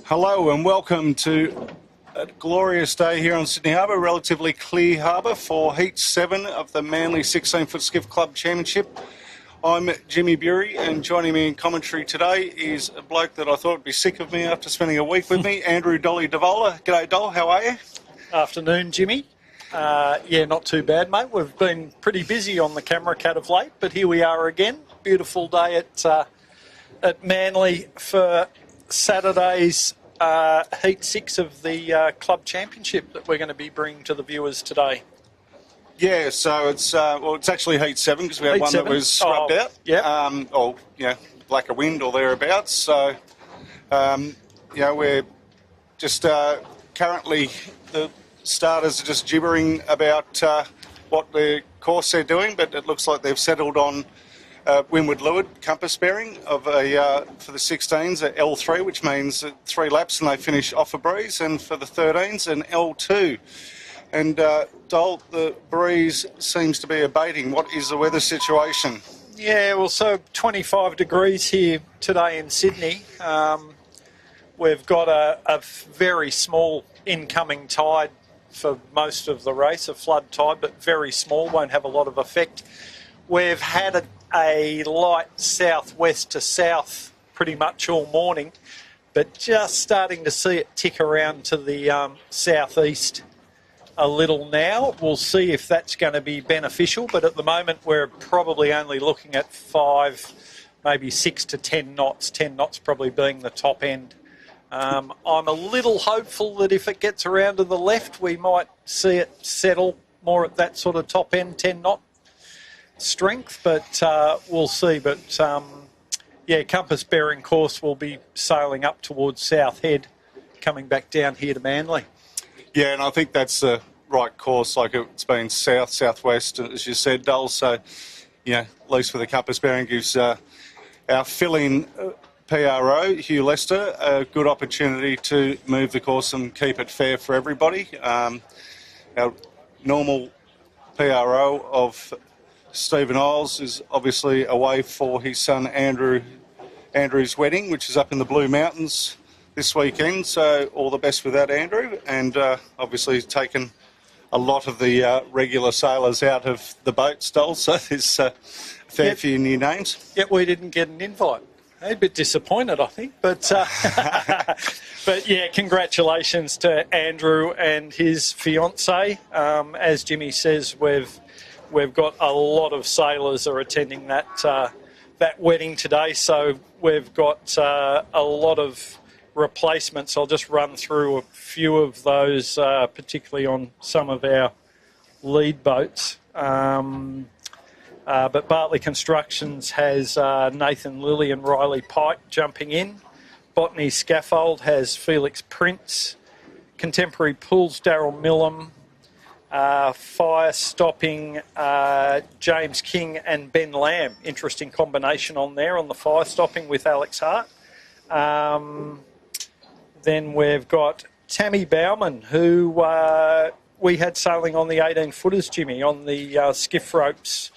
Hello and welcome to a glorious day here on Sydney Harbour, relatively clear harbour for Heat 7 of the Manly 16ft Skiff Club Championship. I'm Jimmy Bury, and joining me in commentary today is a bloke that I thought would be sick of me after spending a week with me, Andrew Dolly Devola. G'day, Dol, how are you? Afternoon, Jimmy. Yeah, not too bad, mate. We've been pretty busy on the camera cat of late, but here we are again. Beautiful day at Manly for Saturday's Heat 6 of the Club Championship that we're going to be bringing to the viewers today. Yeah, so it's actually Heat 7 because we had one that was scrubbed out. Yeah. Or, lack of wind or thereabouts. So, we're just currently the starters are just gibbering about what the course they're doing, but it looks like they've settled on windward leeward compass bearing of for the 16s at L3, which means 3 laps and they finish off a breeze, and for the 13s an L2. And Dol, the breeze seems to be abating. What is the weather situation? Yeah, well, so 25 degrees here today in Sydney. We've got a very small incoming tide for most of the race, a flood tide, but very small, won't have a lot of effect. We've had a light southwest to south pretty much all morning, but just starting to see it tick around to the southeast a little now. We'll see if that's going to be beneficial, but at the moment we're probably only looking at 5, maybe 6 to 10 knots, 10 knots probably being the top end. I'm a little hopeful that if it gets around to the left, we might see it settle more at that sort of top end, 10 knot strength, but we'll see. But compass bearing course will be sailing up towards South Head, coming back down here to Manly. Yeah, and I think that's the right course. Like, it's been southwest, as you said, Dole. So, at least for the compass bearing, gives our fill-in PRO, Hugh Lester, a good opportunity to move the course and keep it fair for everybody. Our normal PRO of Stephen Isles is obviously away for his son Andrew's wedding, which is up in the Blue Mountains this weekend. So all the best with that, Andrew. And obviously he's taken a lot of the regular sailors out of the boat, Dole, so there's a fair few new names. Yet we didn't get an invite. A bit disappointed, I think, but yeah, congratulations to Andrew and his fiancée. As Jimmy says, we've got a lot of sailors are attending that wedding today, so we've got a lot of replacements. I'll just run through a few of those, particularly on some of our lead boats. But Bartley Constructions has Nathan Lilly and Riley Pike jumping in. Botany Scaffold has Felix Prince. Contemporary Pools, Daryl Millam. Fire Stopping, James King and Ben Lamb. Interesting combination on there on the fire stopping with Alex Hart. Then we've got Tammy Bauman, who we had sailing on the 18-footers, Jimmy, on the skiff ropes.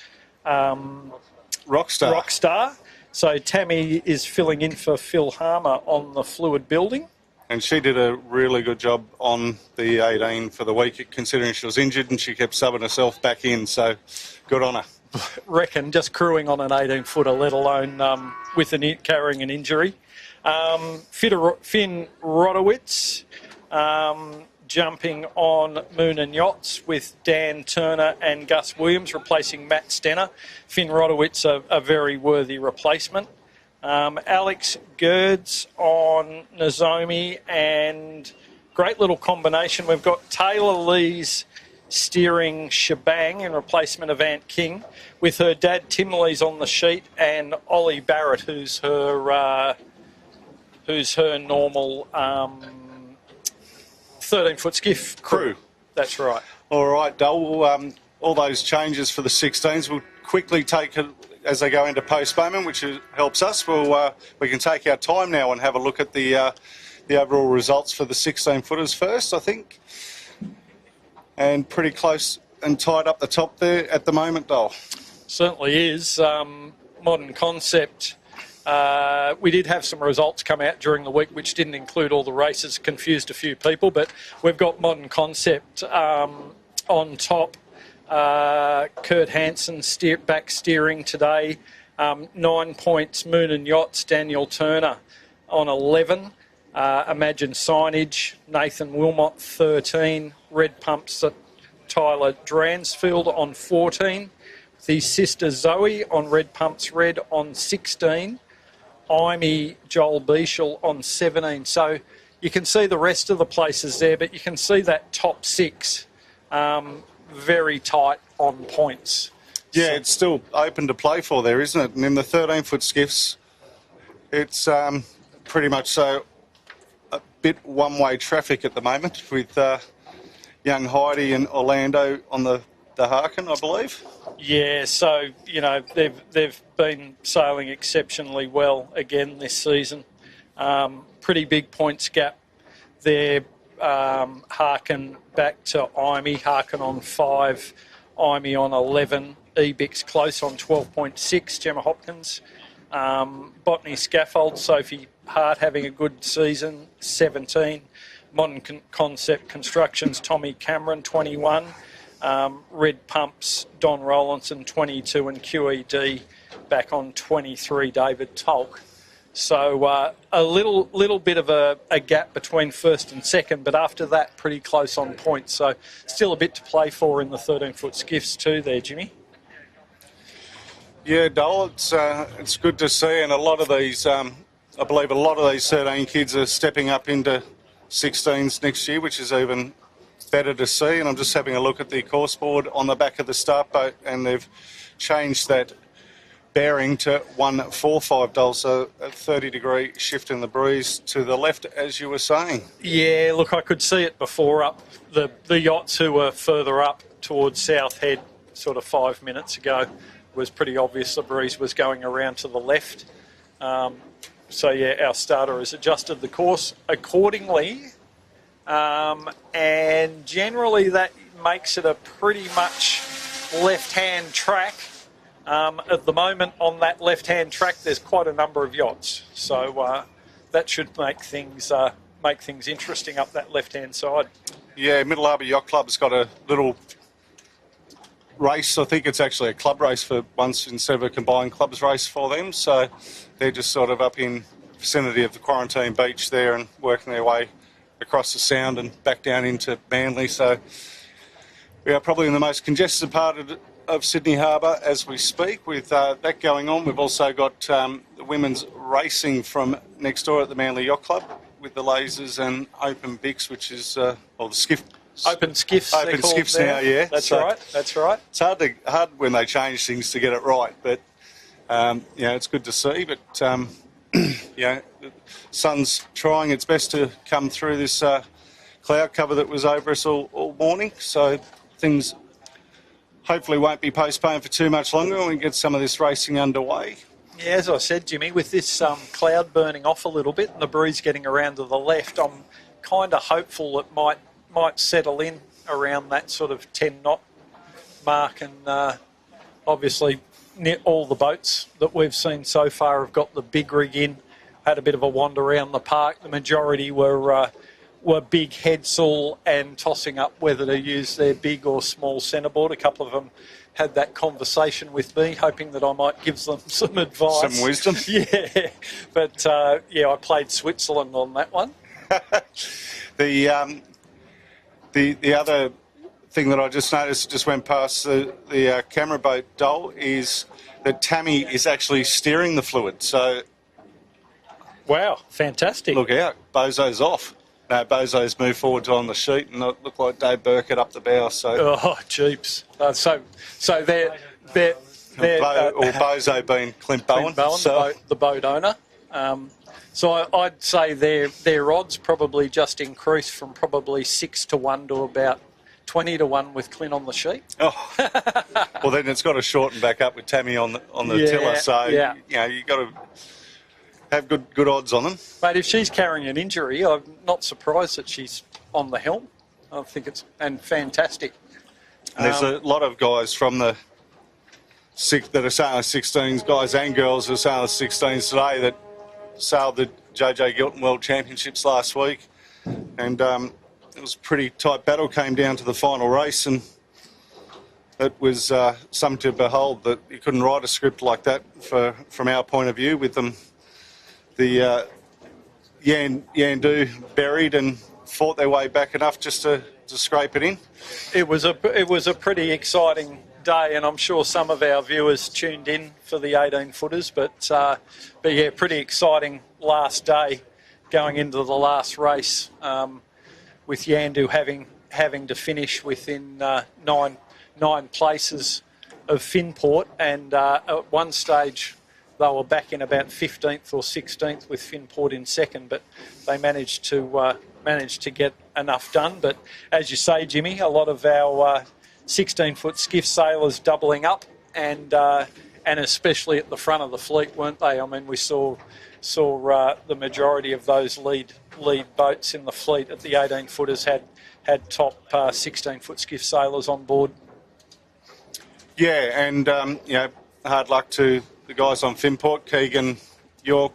Rockstar. So Tammy is filling in for Phil Harmer on the fluid building. And she did a really good job on the 18 for the week, considering she was injured, and she kept subbing herself back in, so good on her. Reckon just crewing on an 18-footer, let alone carrying an injury. Finn Rodowitz jumping on Moon and Yachts with Dan Turner and Gus Williams, replacing Matt Stenner. Finn Rodowitz, a very worthy replacement. Alex Gerds on Nozomi, and great little combination. We've got Taylor Lees steering Shebang in replacement of Ant King, with her dad Tim Lees on the sheet, and Ollie Barrett, who's her normal 13-foot skiff crew. That's right. All right, Dole. All those changes for the 16s we'll quickly take as they go into postponement, which helps us. We can take our time now and have a look at the overall results for the 16-footers first, I think. And pretty close and tied up the top there at the moment, Dole. Certainly is. Modern Concept We did have some results come out during the week which didn't include all the races, confused a few people, but we've got Modern Concept on top. Kurt Hansen back steering today. 9 points, Moon and Yachts, Daniel Turner on 11. Imagine Signage, Nathan Wilmot 13. Red Pumps at Tyler Dransfield on 14. The sister Zoe on Red Pumps Red on 16. Imey Joel Beechel on 17. So you can see the rest of the places there, but you can see that top 6 very tight on points. Yeah, so it's still open to play for there, isn't it? And in the 13-foot skiffs, it's pretty much so a bit one-way traffic at the moment with young Heidi and Orlando on the Harkin, I believe. Yeah, so, you know, they've been sailing exceptionally well again this season. Pretty big points gap there. Harkin back to Imey. Harkin on 5, Imey on 11. Ebix close on 12.6, Gemma Hopkins. Botany Scaffold, Sophie Hart having a good season, 17. Modern Concept Constructions, Tommy Cameron, 21. Red Pumps, Don Rowlandson, 22, and QED back on 23, David Tolk. So a little bit of a gap between first and second, but after that, pretty close on points. So still a bit to play for in the 13-foot skiffs too there, Jimmy. Yeah, Dole, it's good to see, and a lot of these, I believe a lot of these 13 kids are stepping up into 16s next year, which is even better to see. And I'm just having a look at the course board on the back of the start boat, and they've changed that bearing to 145, Dole, so a 30-degree shift in the breeze to the left, as you were saying. Yeah, look, I could see it before up. The yachts who were further up towards South Head sort of 5 minutes ago was pretty obvious the breeze was going around to the left. So, yeah, our starter has adjusted the course accordingly. And generally that makes it a pretty much left-hand track. At the moment on that left-hand track, there's quite a number of yachts. So that should make things interesting up that left-hand side. Yeah, Middle Harbour Yacht Club's got a little race. I think it's actually a club race for once instead of a combined clubs race for them. So they're just sort of up in vicinity of the Quarantine Beach there and working their way across the Sound and back down into Manly. So we are probably in the most congested part of Sydney Harbour as we speak with that going on. We've also got the women's racing from next door at the Manly Yacht Club with the lasers and open bics, which is, the skiff. Open skiffs. Open skiffs now, yeah. That's right. It's hard when they change things to get it right, but it's good to see. But the sun's trying its best to come through this cloud cover that was over us all morning. So things hopefully won't be postponed for too much longer and we can get some of this racing underway. Yeah, as I said, Jimmy, with this cloud burning off a little bit and the breeze getting around to the left, I'm kind of hopeful it might settle in around that sort of 10-knot mark. And obviously all the boats that we've seen so far have got the big rig in. Had a bit of a wander around the park. The majority were big headsail and tossing up whether to use their big or small centreboard. A couple of them had that conversation with me, hoping that I might give them some advice. Some wisdom. Yeah, but I played Switzerland on that one. The other thing that I just noticed, just went past the camera boat, Dole, is that Tammy is actually steering the fluid. So, wow, fantastic! Look out, Bozo's off. No, Bozo's moved forward on the sheet, and it looked like Dave Burkett up the bow. So, jeeps. So they're or Bozo being Clint Bowen, the boat owner. So I'd say their odds probably just increased from probably 6 to 1 to about 20 to 1 with Clint on the sheet. Oh, well then it's got to shorten back up with Tammy on the tiller. So you got to have good odds on them. Mate, if she's carrying an injury, I'm not surprised that she's on the helm. I think it's fantastic. And there's a lot of guys from the that are sailing 16s, guys and girls who are sailing 16s today that sailed the JJ Gilton World Championships last week. And it was a pretty tight battle, came down to the final race, and it was something to behold that you couldn't write a script like that from our point of view with them. The Yandu buried and fought their way back enough just to scrape it in. It was a pretty exciting day, and I'm sure some of our viewers tuned in for the 18-footers. But yeah, pretty exciting last day going into the last race, with Yandu having to finish within nine places of Finport, and at one stage they were back in about 15th or 16th with Finport in second, but they managed to get enough done. But as you say, Jimmy, a lot of our 16-foot skiff sailors doubling up, and especially at the front of the fleet, weren't they? I mean, we saw the majority of those lead boats in the fleet at the 18-footers had top 16-foot skiff sailors on board. Yeah, and hard luck to the guys on Finport, Keegan York,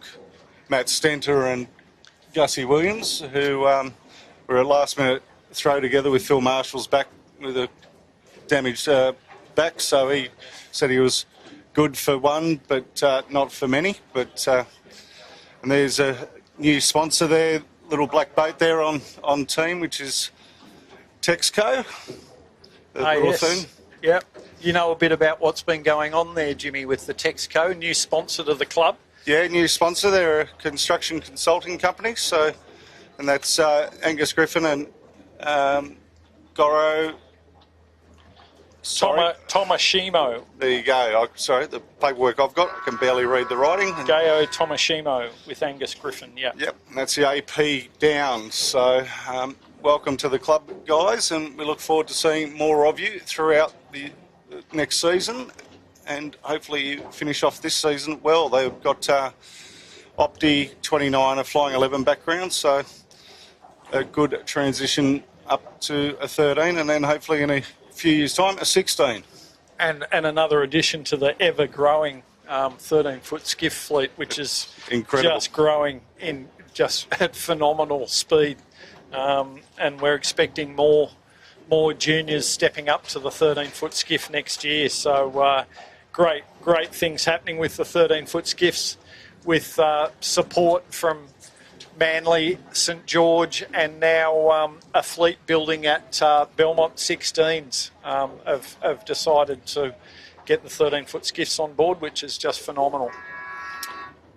Matt Stenter and Gussie Williams, who were a last-minute throw together with Phil Marshall's back with a damaged back, so he said he was good for one, but not for many. But and there's a new sponsor there, little black boat there on team, which is Texco. Yes. Yep. You know a bit about what's been going on there, Jimmy, with the Texco, new sponsor to the club. Yeah, new sponsor. They're a construction consulting company, and that's Angus Griffin and Goro. Tomashimo. There you go. Sorry, the paperwork I've got, I can barely read the writing. Gayo Tomashimo with Angus Griffin, yeah. Yep, and that's the AP down. So welcome to the club, guys, and we look forward to seeing more of you throughout the next season, and hopefully you finish off this season well. They've got Opti 29, a flying 11 background, so a good transition up to a 13, and then hopefully in a few years' time, a 16. And another addition to the ever-growing 13-foot skiff fleet, which is incredible, just growing at phenomenal speed. And we're expecting more juniors stepping up to the 13-foot skiff next year. So great things happening with the 13-foot skiffs, with support from Manly, St George, and now a fleet building at Belmont 16s have decided to get the 13-foot skiffs on board, which is just phenomenal.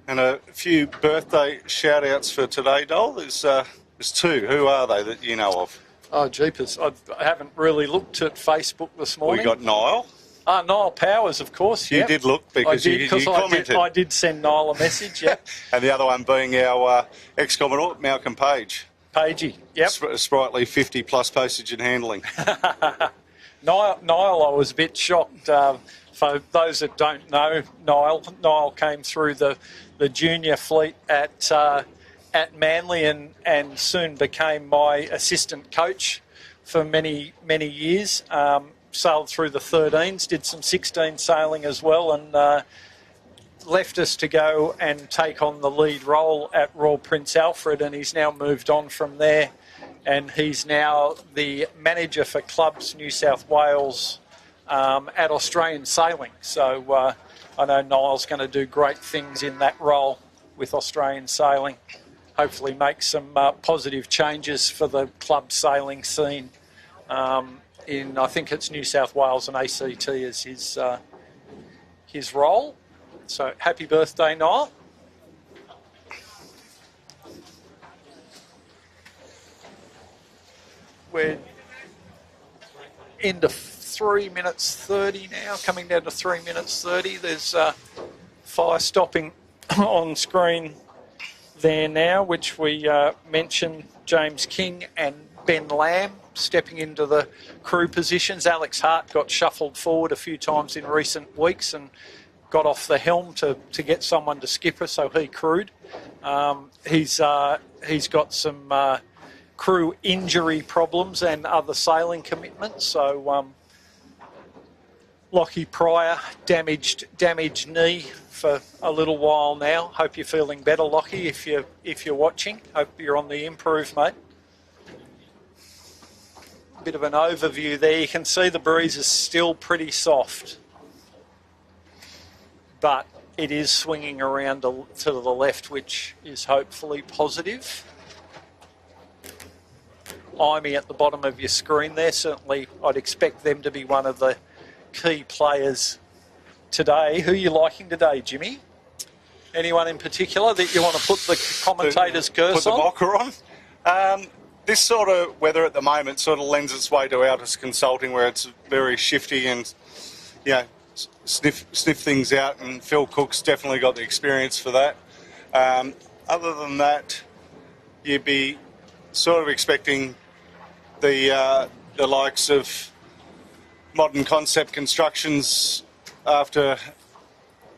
And a few birthday shout-outs for today, Dole. There's two. Who are they that you know of? Oh, jeepers. I haven't really looked at Facebook this morning. We got Niall. Niall Powers, of course. You did look, because you commented. I did send Niall a message, yeah. And the other one being our ex-Commodore, Malcolm Page. Pagey, yep. Sprightly 50-plus postage and handling. Niall, I was a bit shocked. For those that don't know, Niall came through the junior fleet at Manly and soon became my assistant coach for many years. Sailed through the 13s, did some 16 sailing as well, and left us to go and take on the lead role at Royal Prince Alfred, and he's now moved on from there, and he's now the manager for Clubs New South Wales at Australian Sailing. So I know Niall's going to do great things in that role with Australian Sailing. Hopefully make some positive changes for the club sailing scene in, I think it's New South Wales and ACT as his role. So happy birthday, Niall. We're into 3 minutes 30 now, coming down to 3 minutes 30. There's fire stopping on screen there now, which we mentioned James King and Ben Lamb stepping into the crew positions. Alex Hart got shuffled forward a few times in recent weeks and got off the helm to get someone to skipper, so he crewed. He's got some crew injury problems and other sailing commitments, so Lockie Pryor, damaged knee for a little while now. Hope you're feeling better, Lockie, if you're watching. Hope you're on the improve, mate. Bit of an overview there. You can see the breeze is still pretty soft, but it is swinging around to the left, which is hopefully positive. Imey at the bottom of your screen there. Certainly, I'd expect them to be one of the key players today. Who are you liking today, Jimmy? Anyone in particular that you want to put the commentator's curse on? Put the mocker on? This sort of weather at the moment sort of lends its way to Altus Consulting, where it's very shifty and, you know, sniff things out, and Phil Cook's definitely got the experience for that. Other than that, you'd be sort of expecting the likes of Modern Concept Constructions, after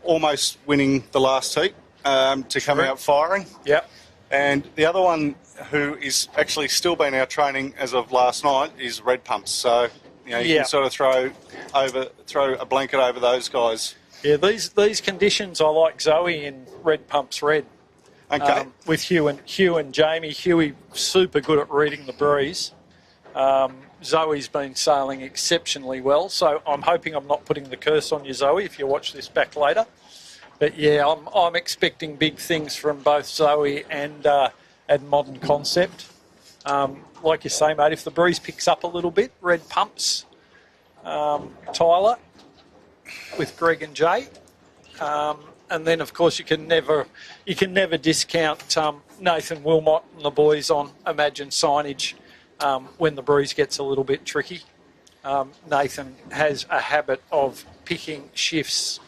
almost winning the last heat, to come out firing. Yep. And the other one, who is actually still been our training as of last night, is Red Pumps. So, you know, you can sort of throw a blanket over those guys. Yeah, these conditions, I like Zoe in Red Pumps Red. Okay. With Hugh and Jamie. Hughie super good at reading the breeze. Zoe's been sailing exceptionally well, so I'm hoping I'm not putting the curse on you, Zoe, if you watch this back later. But yeah, I'm expecting big things from both Zoe and Modern Concept. Like you say, mate, if the breeze picks up a little bit, Red Pumps, Tyler with Greg and Jay, and then of course you can never discount Nathan Wilmot and the boys on Imagine Signage when the breeze gets a little bit tricky. Nathan has a habit of picking shifts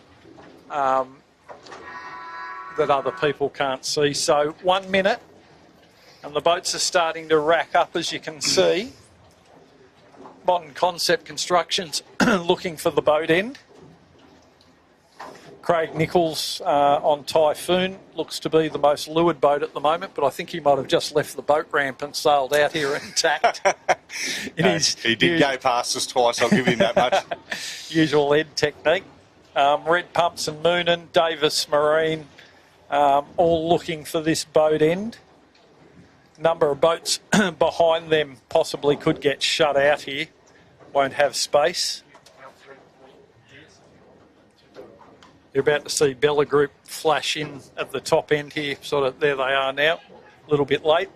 that other people can't see. So 1 minute, and the boats are starting to rack up, as you can see. Modern Concept Constructions looking for the boat end. Craig Nichols on Typhoon looks to be the most lured boat at the moment, but I think he might have just left the boat ramp and sailed out here intact. He did go past us twice, I'll give him that much. Usual Ed technique. Red Pumps and Moonan, Davis Marine, all looking for this boat end. Number of boats behind them possibly could get shut out here. Won't have space. You're about to see Bella Group flash in at the top end here. Sort of, there they are now. A little bit late.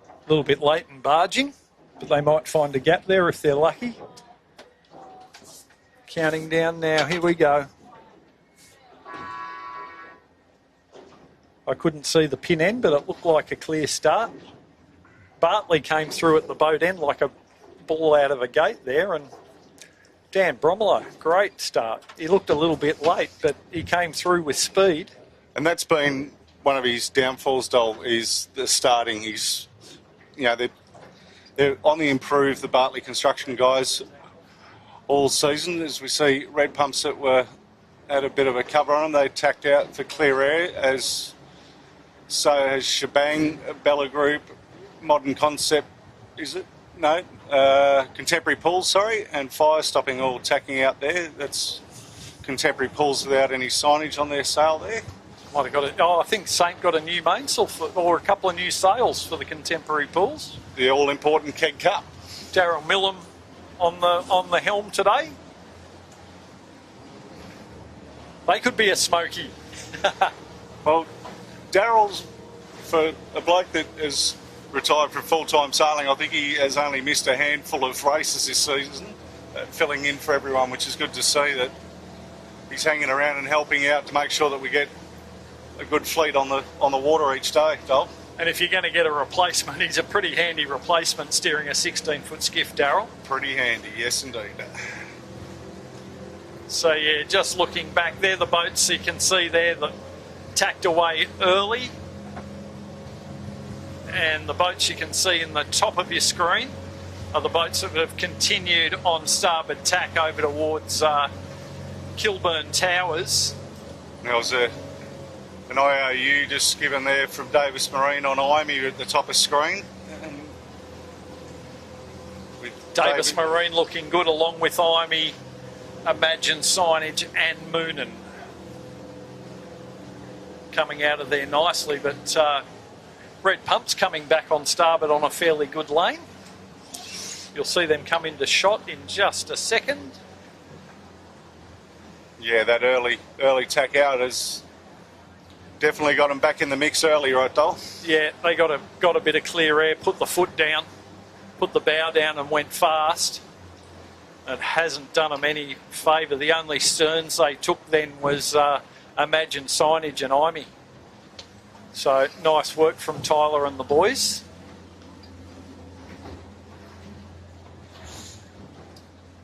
A little bit late in barging, but they might find a gap there if they're lucky. Counting down now. Here we go. I couldn't see the pin end, but it looked like a clear start. Bartley came through at the boat end like a ball out of a gate there, and Dan Bromelo, great start. He looked a little bit late, but he came through with speed. And that's been one of his downfalls, Dole, is the starting. He's, you know, they're on the improve, the Bartley Construction guys, all season. As we see Red Pumps that were had a bit of a cover on them, they tacked out for clear air, so has Shebang, Bella Group, Modern Concept, is it? No, Contemporary Pools, sorry, and Fire Stopping all tacking out there. That's Contemporary Pools without any signage on their sail there. Might have got it. Oh, I think Saint got a new mainsail or a couple of new sails for the Contemporary Pools. The all-important Keg Cup. Daryl Millam on the helm today. They could be a smoky. Well, Daryl's, for a bloke that has retired from full-time sailing, I think he has only missed a handful of races this season, filling in for everyone, which is good to see that he's hanging around and helping out to make sure that we get a good fleet on the water each day, Dol. And if you're going to get a replacement, he's a pretty handy replacement steering a 16-foot skiff, Daryl. Pretty handy, yes indeed. So yeah, just looking back there, the boats you can see there that tacked away early. And the boats you can see in the top of your screen are the boats that have continued on starboard tack over towards Kilburn Towers. There was an IOU just given there from Davis Marine on Imey at the top of screen. Davis Marine looking good along with Imey Imagine Signage and Moonin coming out of there nicely, but Red Pump's coming back on starboard on a fairly good lane. You'll see them come into shot in just a second. Yeah, that early tack out has definitely got them back in the mix early, right, Dole? Yeah, they got a bit of clear air, put the foot down, put the bow down and went fast. It hasn't done them any favour. The only sterns they took then was Imagine Signage and Imey. So nice work from Tyler and the boys.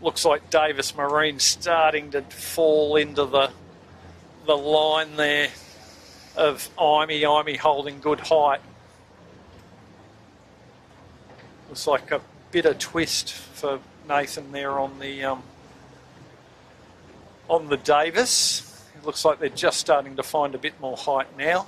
Looks like Davis Marine starting to fall into the line there of Imey. Imey holding good height. Looks like a bit of twist for Nathan there on the Davis. It looks like they're just starting to find a bit more height now.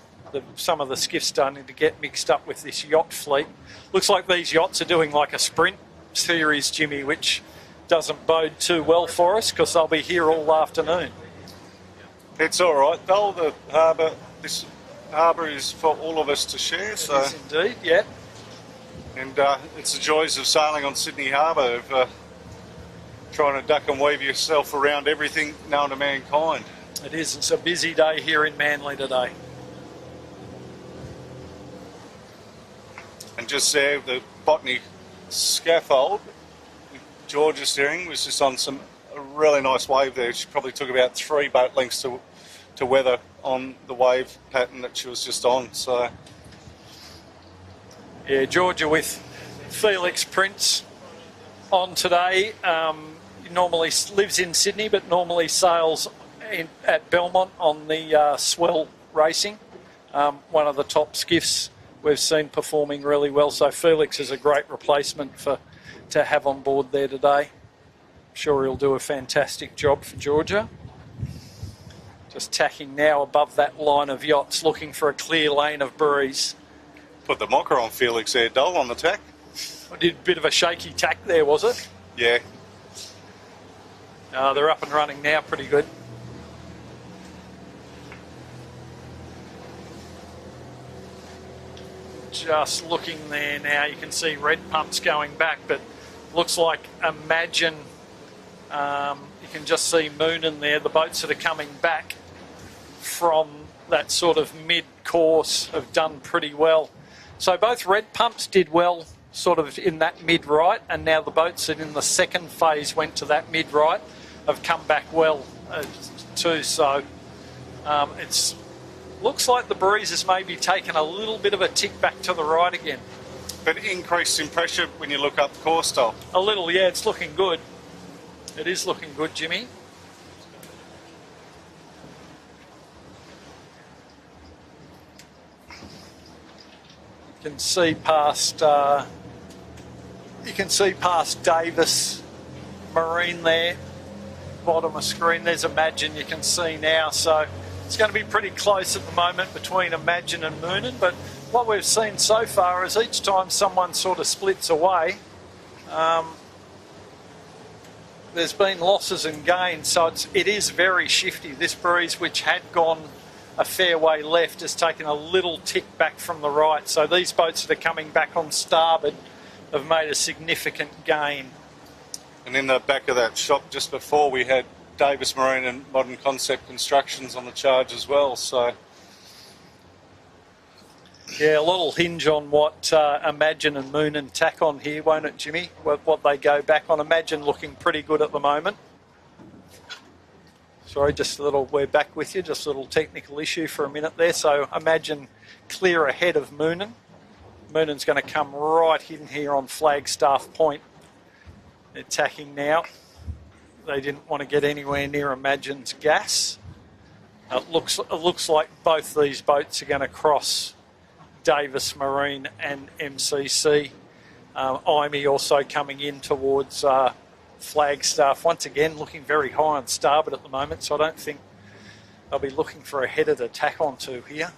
Some of the skiffs starting to get mixed up with this yacht fleet. Looks like these yachts are doing like a sprint series, Jimmy, which doesn't bode too well for us because they'll be here all afternoon. It's all right, though. This harbour is for all of us to share. So. It is indeed, yeah. And it's the joys of sailing on Sydney Harbour, of trying to duck and weave yourself around everything known to mankind. It is. It's a busy day here in Manly today. And just there, the Botany scaffold, Georgia steering, was just on a really nice wave there. She probably took about 3 boat lengths to weather on the wave pattern that she was just on. So, yeah, Georgia with Felix Prince on today. He normally lives in Sydney, but normally sails at Belmont on the Swell Racing, one of the top skiffs we've seen performing really well. So Felix is a great replacement to have on board there today. I'm sure he'll do a fantastic job for Georgia. Just tacking now above that line of yachts, looking for a clear lane of breeze. Put the mocker on Felix there, Dole, on the tack. I did a bit of a shaky tack there, was it? Yeah. They're up and running now, pretty good. Just looking there now, you can see red pumps going back, but looks like Imagine, you can just see Moonin there. The boats that are coming back from that sort of mid-course have done pretty well. So both red pumps did well sort of in that mid-right, and now the boats that in the second phase went to that mid-right have come back well too. So it's looks like the breeze has maybe taken a little bit of a tick back to the right again. But increase in pressure when you look up the course, Dole. A little, yeah, it's looking good. It is looking good, Jimmy. You can see past Davis Marine there, bottom of screen. There's Imagine you can see now. So it's going to be pretty close at the moment between Imagine and Moonin, but what we've seen so far is each time someone sort of splits away, there's been losses and gains, so it is very shifty. This breeze, which had gone a fair way left, has taken a little tick back from the right, so these boats that are coming back on starboard have made a significant gain. And in the back of that shop just before, we had Davis Marine and Modern Concept Constructions on the charge as well. So yeah, a little hinge on what Imagine and Moonin tack on here, won't it, Jimmy? What they go back on. Imagine looking pretty good at the moment. Sorry, just a little, we're back with you, just a little technical issue for a minute there. So Imagine clear ahead of Moonin. Moonin's going to come right in here on Flagstaff Point. They're tacking now. They didn't want to get anywhere near Imagine's gas. It looks like both these boats are going to cross Davis Marine and MCC. Imey also coming in towards Flagstaff. Once again, looking very high on starboard at the moment, so I don't think they'll be looking for a header to tack onto here.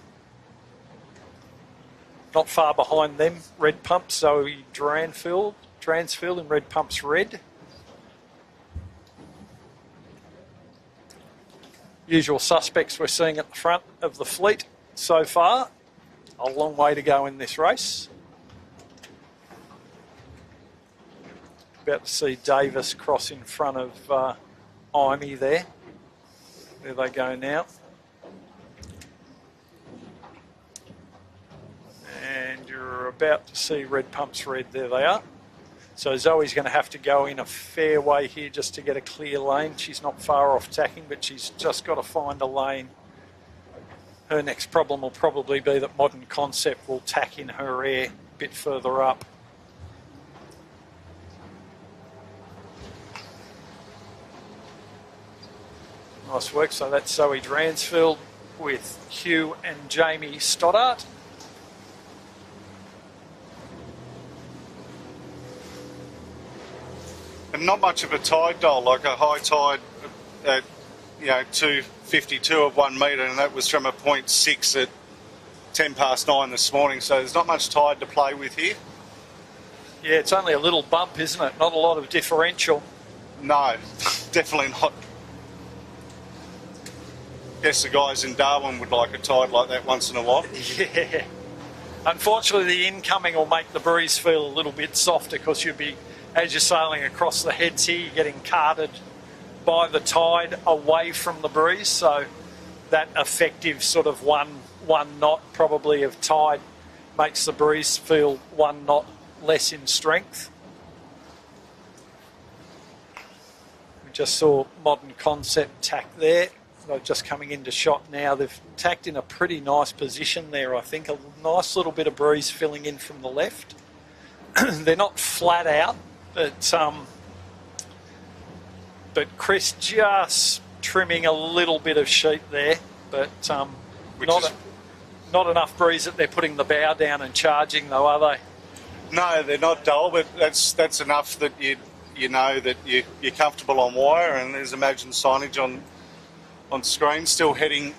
Not far behind them, red pumps, so Dransfield and red pumps red. usual suspects we're seeing at the front of the fleet so far. A long way to go in this race. About to see Davis cross in front of Imey there. There they go now. And you're about to see Red Pumps Red. There they are. So Zoe's going to have to go in a fair way here just to get a clear lane. She's not far off tacking, but she's just got to find a lane. Her next problem will probably be that Modern Concept will tack in her air a bit further up. Nice work. So that's Zoe Dransfield with Hugh and Jamie Stoddart. And not much of a tide, Dole, like a high tide at 2:52 of 1 metre, and that was from a 0.6 at 9:10 this morning, so there's not much tide to play with here. Yeah, it's only a little bump, isn't it? Not a lot of differential. No, definitely not. Guess the guys in Darwin would like a tide like that once in a while. Yeah. Unfortunately, the incoming will make the breeze feel a little bit softer because you'll be, as you're sailing across the heads here, you're getting carted by the tide away from the breeze. So that effective sort of one knot probably of tide makes the breeze feel 1 knot less in strength. We just saw Modern Concept tack there. They're just coming into shot now. They've tacked in a pretty nice position there, I think. A nice little bit of breeze filling in from the left. They're not flat out, but Chris just trimming a little bit of sheet there, but not enough breeze that they're putting the bow down and charging though, are they? No, they're not, Dole, but that's enough that you know that you're comfortable on wire, and there's Imagine signage on screen, still heading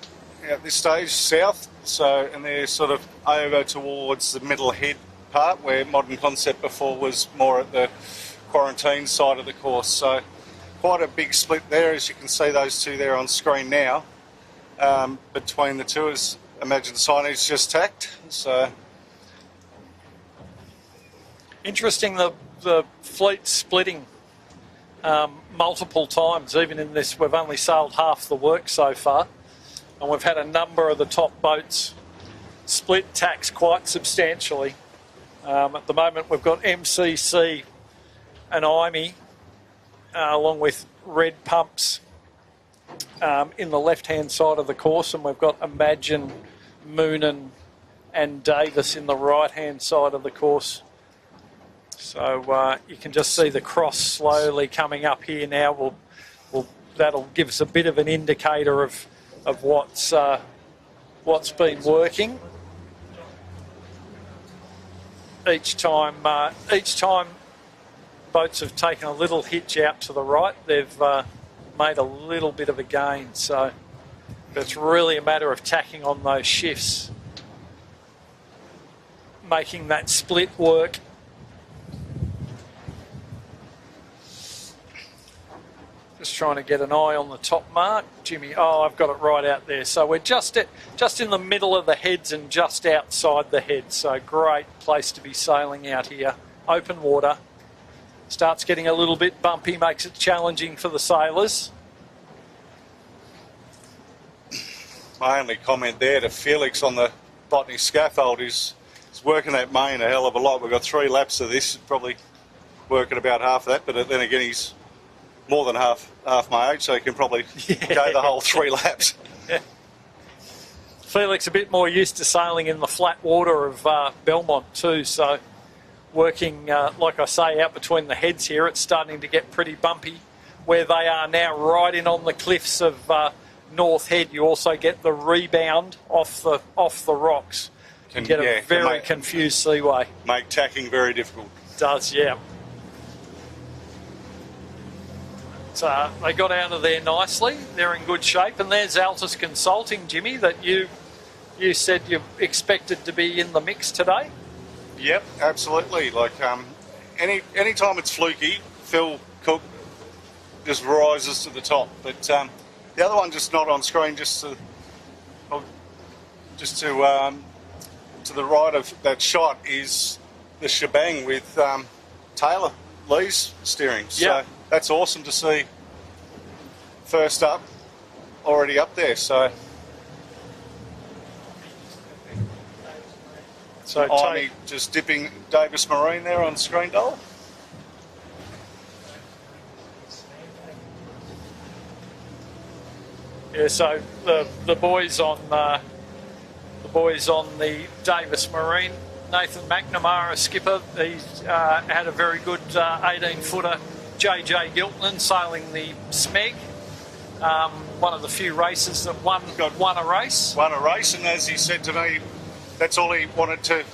at this stage south. So, and they're sort of over towards the middle head part where Modern Concept before was more at the quarantine side of the course. So quite a big split there, as you can see those two there on screen now, between the two as Imagine signage just tacked. So interesting, the fleet splitting multiple times. Even in this, we've only sailed half the work so far, and we've had a number of the top boats split tacks quite substantially. At the moment we've got MCC and Imey along with Red Pumps in the left hand side of the course, and we've got Imagine, Moonan and Davis in the right hand side of the course. So you can just see the cross slowly coming up here now. That'll give us a bit of an indicator of what's been working. Each time boats have taken a little hitch out to the right, they've made a little bit of a gain. So it's really a matter of tacking on those shifts, making that split work. Just trying to get an eye on the top mark. Jimmy, I've got it right out there. So we're just in the middle of the heads and just outside the heads. So great place to be sailing out here. Open water. Starts getting a little bit bumpy, makes it challenging for the sailors. my only comment there to Felix on the botany scaffold is working that main a hell of a lot. We've got 3 laps of this, probably working about half of that, but then again he's more than half my age, so he can probably go the whole 3 laps. Felix a bit more used to sailing in the flat water of Belmont too, so working, like I say, out between the heads here, it's starting to get pretty bumpy. Where they are now, right in on the cliffs of North Head, you also get the rebound off the rocks. You get a very confused seaway. Make tacking very difficult. It does, yeah. So they got out of there nicely. They're in good shape. And there's Altus Consulting, Jimmy, that you said you expected to be in the mix today. Yep, absolutely. Like any time it's fluky, Phil Cook just rises to the top. But The other one just not on screen, just to the right of that shot is the shebang with Taylor Lee's steering. Yeah. So that's awesome to see. First up, already up there. So Amy just dipping Davis Marine there on screen, Dole. Yeah, so the boys on the Davis Marine, Nathan McNamara, skipper, he's had a very good 18-footer. JJ Gilton sailing the Smeg, one of the few races that won a race. Won a race, and as he said to me, that's all he wanted to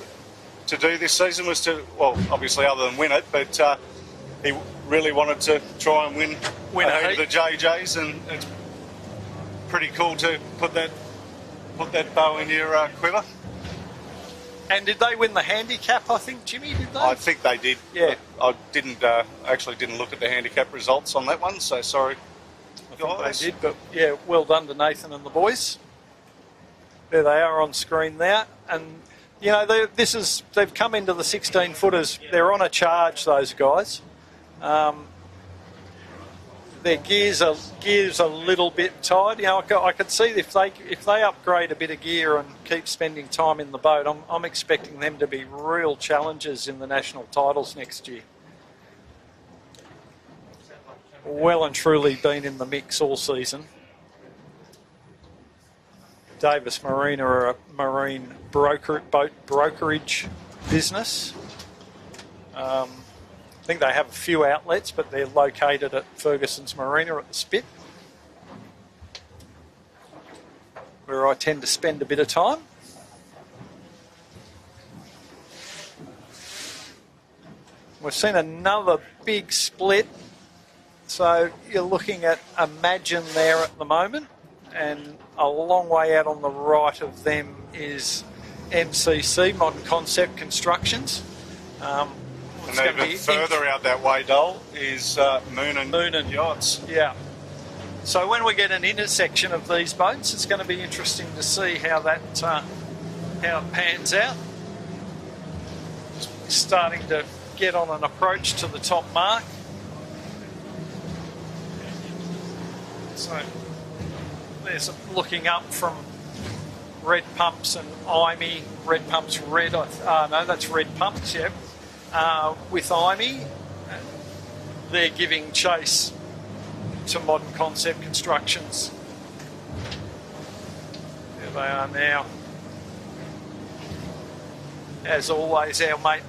do this season was to, well, obviously other than win it, but he really wanted to try and win a heat of the JJs, and it's pretty cool to put that bow in your quiver. And did they win the handicap, I think, Jimmy, did they? I think they did. Yeah. I didn't look at the handicap results on that one, so sorry. I think they did, but yeah, well done to Nathan and the boys. There they are on screen there, and you know they've come into the 16-footers. They're on a charge, those guys. Their gears a little bit tight. You know, I could see if they upgrade a bit of gear and keep spending time in the boat, I'm expecting them to be real challengers in the national titles next year. Well and truly been in the mix all season. Davis Marine are a marine boat brokerage business. I think they have a few outlets, but they're located at Ferguson's Marina at the Spit, where I tend to spend a bit of time. We've seen another big split. So you're looking at Imagine there at the moment, and a long way out on the right of them is MCC, Modern Concept Constructions. And even further out that way, Dole, is Moon and Yachts. Yeah. So when we get an intersection of these boats, it's going to be interesting to see how that how it pans out. Starting to get on an approach to the top mark. So there's looking up from Red Pumps and IME. Red Pumps Red, no, that's Red Pumps, yeah. With IME, they're giving chase to Modern Concept Constructions. There they are now. As always, our mate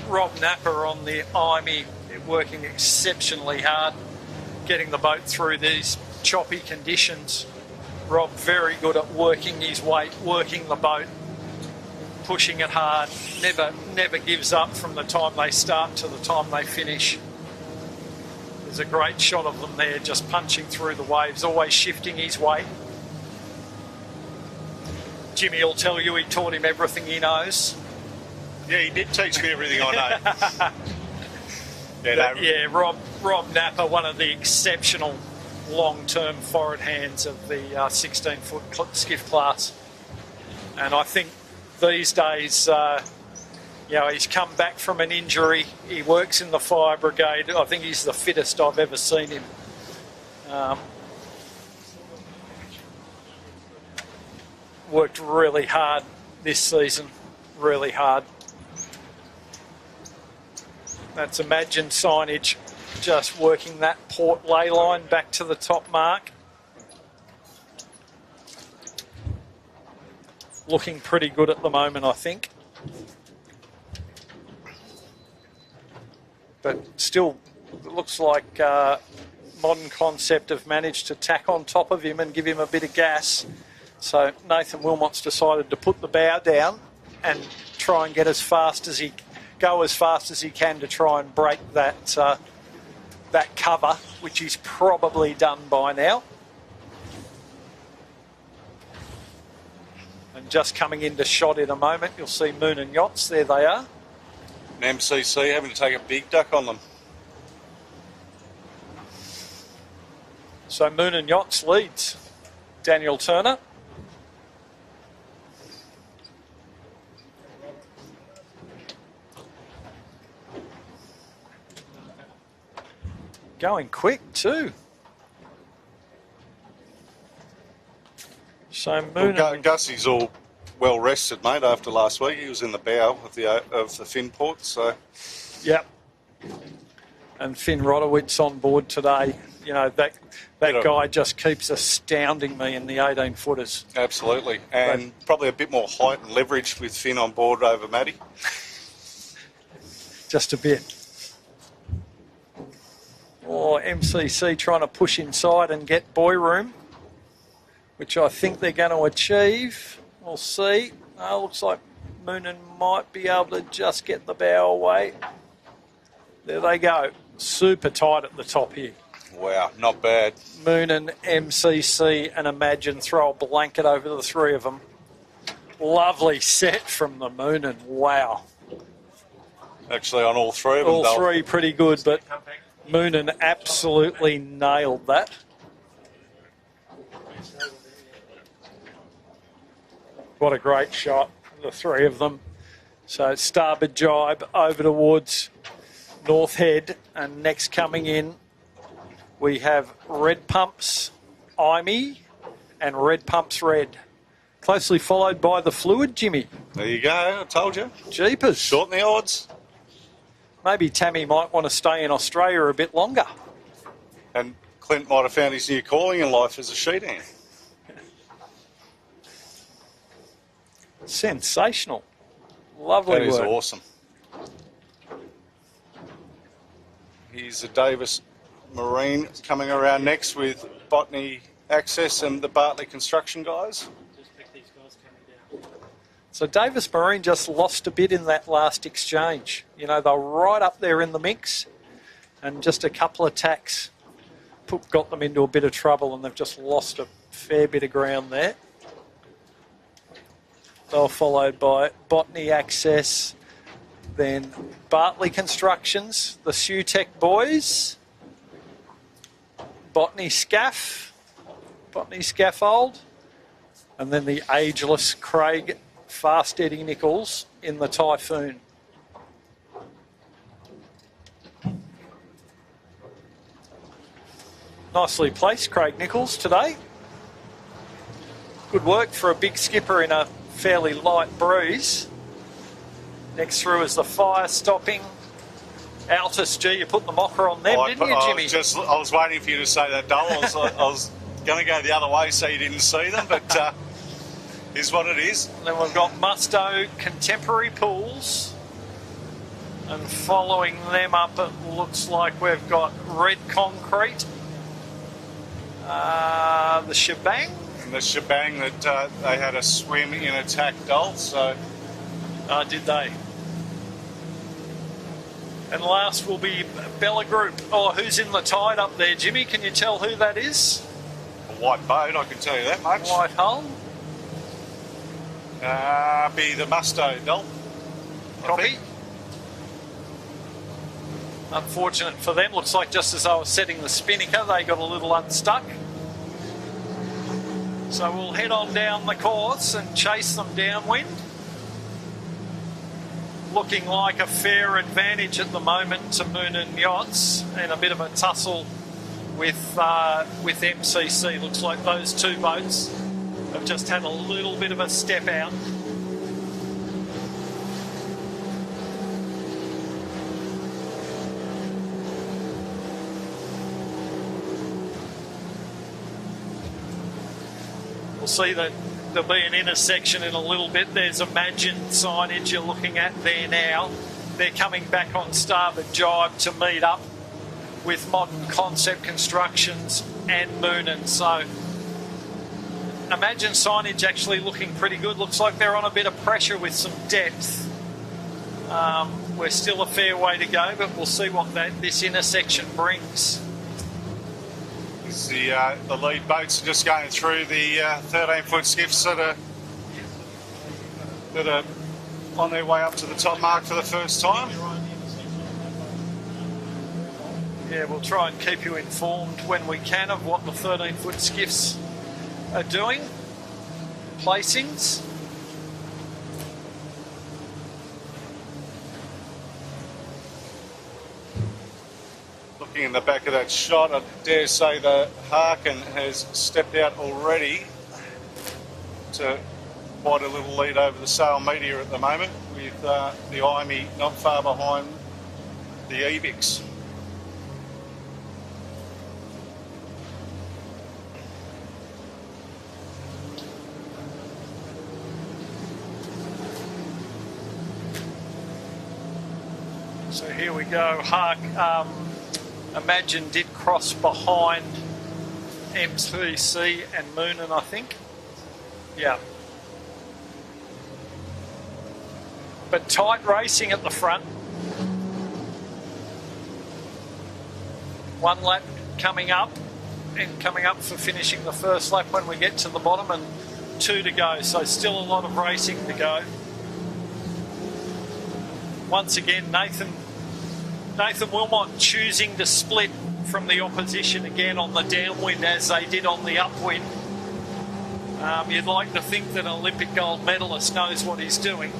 Rob Napper on the IME, working exceptionally hard, getting the boat through these choppy conditions. Rob very good at working his weight, working the boat, pushing it hard, never gives up from the time they start to the time they finish. There's a great shot of them there, just punching through the waves, always shifting his weight. Jimmy will tell you he taught him everything he knows. Yeah, he did teach me everything I know. Rob Napper, one of the exceptional long-term forward hands of the 16-foot skiff class. And I think these days, he's come back from an injury. He works in the fire brigade. I think he's the fittest I've ever seen him. Worked really hard this season, really hard. That's Imagine signage, just working that port ley line back to the top mark. Looking pretty good at the moment, I think. But still, it looks like Modern Concept have managed to tack on top of him and give him a bit of gas. So Nathan Wilmot's decided to put the bow down and try and get as fast as he can to try and break that that cover, which he's probably done by now. And just coming into shot in a moment, you'll see Moon and Yachts. There they are. And MCC having to take a big duck on them. So Moon and Yachts leads Daniel Turner. Going quick too. So Moon. Well, Gussie's all well rested, mate. After last week, he was in the bow of the fin port. So, yep. And Finn Rodowitz on board today. You know that guy just keeps astounding me in the 18-footers. Absolutely, and probably a bit more height and leverage with Finn on board over Matty. Just a bit. Or MCC trying to push inside and get boy room, which I think they're going to achieve. We'll see. Looks like Moonen might be able to just get the bow away. There they go. Super tight at the top here. Wow, not bad. Moonen, MCC and Imagine throw a blanket over the three of them. Lovely set from the Moonen. Wow. Actually, on all three of them. All three pretty good, but Moonen absolutely nailed that. What a great shot, the three of them. So starboard jibe over towards North Head, and next coming in we have Red Pumps Imey and Red Pumps Red. Closely followed by the Fluid Jimmy. There you go, I told you. Jeepers. Shorten the odds. Maybe Tammy might want to stay in Australia a bit longer. And Clint might have found his new calling in life as a sheet hand. Sensational. Lovely That is work. awesome. Here's the Davis Marine coming around next with Botany Access and the Bartley Construction guys. So Davis Marine just lost a bit in that last exchange. You know, they're right up there in the mix, and just a couple of tacks got them into a bit of trouble, and they've just lost a fair bit of ground there. They were followed by Botany Access, then Bartley Constructions, the Sutec boys, Botany Scaffold, and then the ageless Craig Fast Eddie Nichols in the Typhoon. Nicely placed, Craig Nichols today. Good work for a big skipper in a fairly light breeze. Next through is the fire stopping. Altus G, you put the mocker on them, didn't you, Jimmy? I was waiting for you to say that, Dole. I was going to go the other way so you didn't see them, but is what it is. And then we've got Musto Contemporary Pools. And following them up, it looks like we've got Red Concrete. The Shebang. And the Shebang that they had a swim in attack, Dole, so... Did they? And last will be Bella Group. Oh, who's in the tide up there, Jimmy? Can you tell who that is? A white boat, I can tell you that much. White hull. Be the Musto, Dol. Copy. Unfortunate for them. Looks like just as I was setting the spinnaker, they got a little unstuck. So we'll head on down the course and chase them downwind. Looking like a fair advantage at the moment to Moon and Yachts, and a bit of a tussle with MCC. Looks like those two boats have just had a little bit of a step out. We'll see that there'll be an intersection in a little bit. There's Imagine signage you're looking at there now. They're coming back on starboard jibe to meet up with Modern Concept Constructions and Moonen. So Imagine signage actually looking pretty good. Looks like they're on a bit of pressure with some depth. We're still a fair way to go, but we'll see what this intersection brings. The lead boats are just going through the 13-foot skiffs that are on their way up to the top mark for the first time. Yeah, we'll try and keep you informed when we can of what the 13-foot skiffs are doing. Placings. Looking in the back of that shot, I dare say the Harkin has stepped out already to quite a little lead over the Sail Meteor at the moment, with the IME not far behind the Ebix. So here we go. Hark, Imagine did cross behind MCC and Moonin, I think. Yeah. But tight racing at the front. One lap coming up, and coming up for finishing the first lap when we get to the bottom, and 2 to go. So still a lot of racing to go. Once again, Nathan Wilmot choosing to split from the opposition again on the downwind as they did on the upwind. You'd like to think that an Olympic gold medalist knows what he's doing.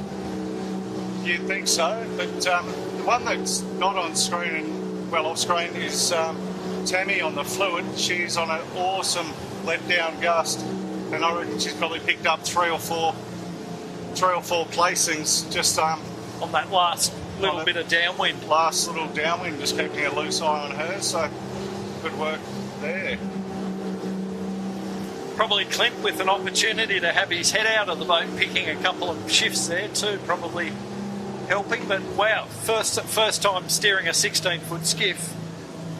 You'd think so, but the one that's not on screen and well off screen is Tammy on the fluid. She's on an awesome let-down gust, and I reckon she's probably picked up three or four placings just on that last little bit of downwind. Last little downwind, just keeping a loose eye on her, so good work there. Probably Clint with an opportunity to have his head out of the boat, picking a couple of shifts there too, probably helping. But wow, first time steering a 16-foot skiff.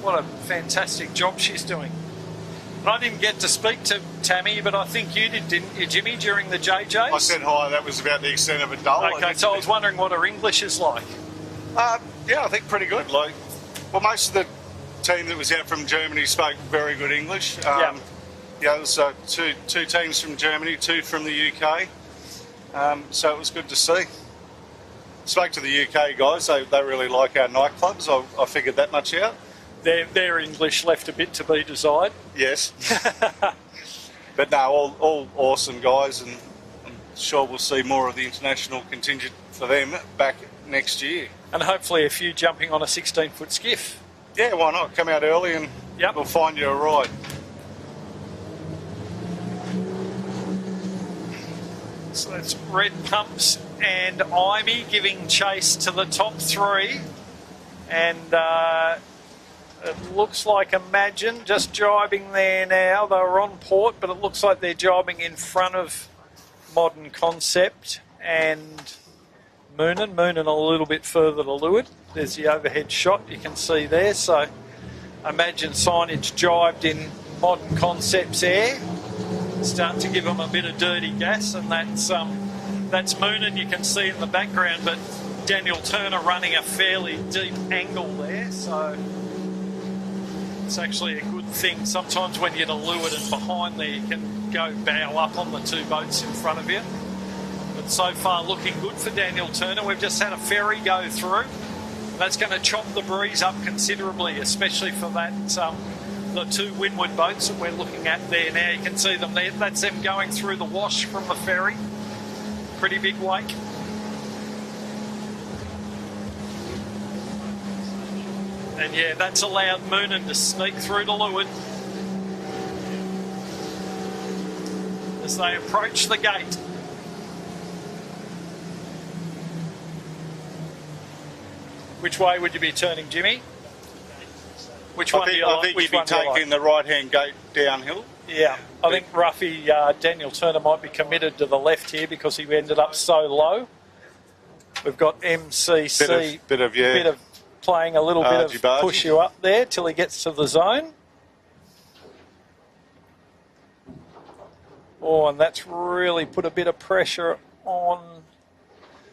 What a fantastic job she's doing. And I didn't get to speak to Tammy, but I think you did, didn't you, Jimmy, during the JJs? I said hi, that was about the extent of it, Dole. Okay, so I was wondering what her English is like. Yeah, I think pretty good. Like, well, most of the team that was out from Germany spoke very good English. Yeah, there was two teams from Germany, 2 from the UK. So it was good to see. Spoke to the UK guys, they really like our nightclubs. I figured that much out. Their English left a bit to be desired. Yes. But no, all awesome guys, and I'm sure we'll see more of the international contingent for them back next year. And hopefully a few jumping on a 16-foot skiff. Yeah, why not? Come out early and we'll find you a ride. So that's Red Pumps and IME giving chase to the top 3. And it looks like Imagine just jibing there now. They were on port, but it looks like they're jibing in front of Modern Concept and Moonin a little bit further to leeward. There's the overhead shot you can see there. So Imagine signage jibed in Modern Concept's air. Start to give them a bit of dirty gas, and that's Moonin you can see in the background, but Daniel Turner running a fairly deep angle there, so it's actually a good thing. Sometimes when you're to leeward and behind there, you can go bow up on the 2 boats in front of you. But so far looking good for Daniel Turner. We've just had a ferry go through. That's going to chop the breeze up considerably, especially for that the 2 windward boats that we're looking at there now. You can see them there. That's them going through the wash from the ferry. Pretty big wake. And yeah, that's allowed Moonin to sneak through to leeward as they approach the gate. Which way would you be turning, Jimmy? Which one do you like? I think you'd be taking the right-hand gate downhill. Yeah, I think Ruffy, Daniel Turner might be committed to the left here because he ended up so low. We've got MCC, bit of playing a little bit of push you up there till he gets to the zone. Oh, and that's really put a bit of pressure on.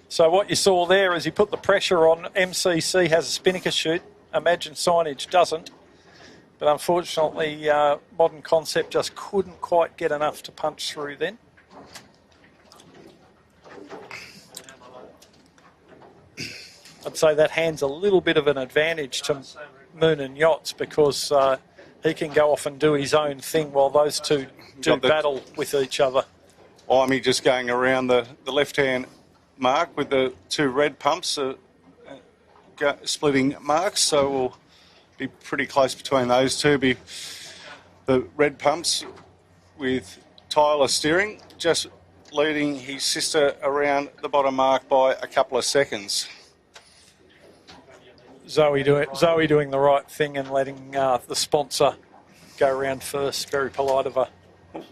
So what you saw there is he put the pressure on. MCC has a spinnaker chute. Imagine Signage doesn't. But unfortunately, Modern Concept just couldn't quite get enough to punch through then. I'd say that hands a little bit of an advantage to Moon and Yachts, because he can go off and do his own thing while those two do battle with each other. Imey just going around the left-hand mark with the two red pumps splitting marks, so we'll be pretty close between those two. Be the red pumps with Tyler steering, just leading his sister around the bottom mark by a couple of seconds. Zoe doing the right thing and letting the sponsor go around first. Very polite of her.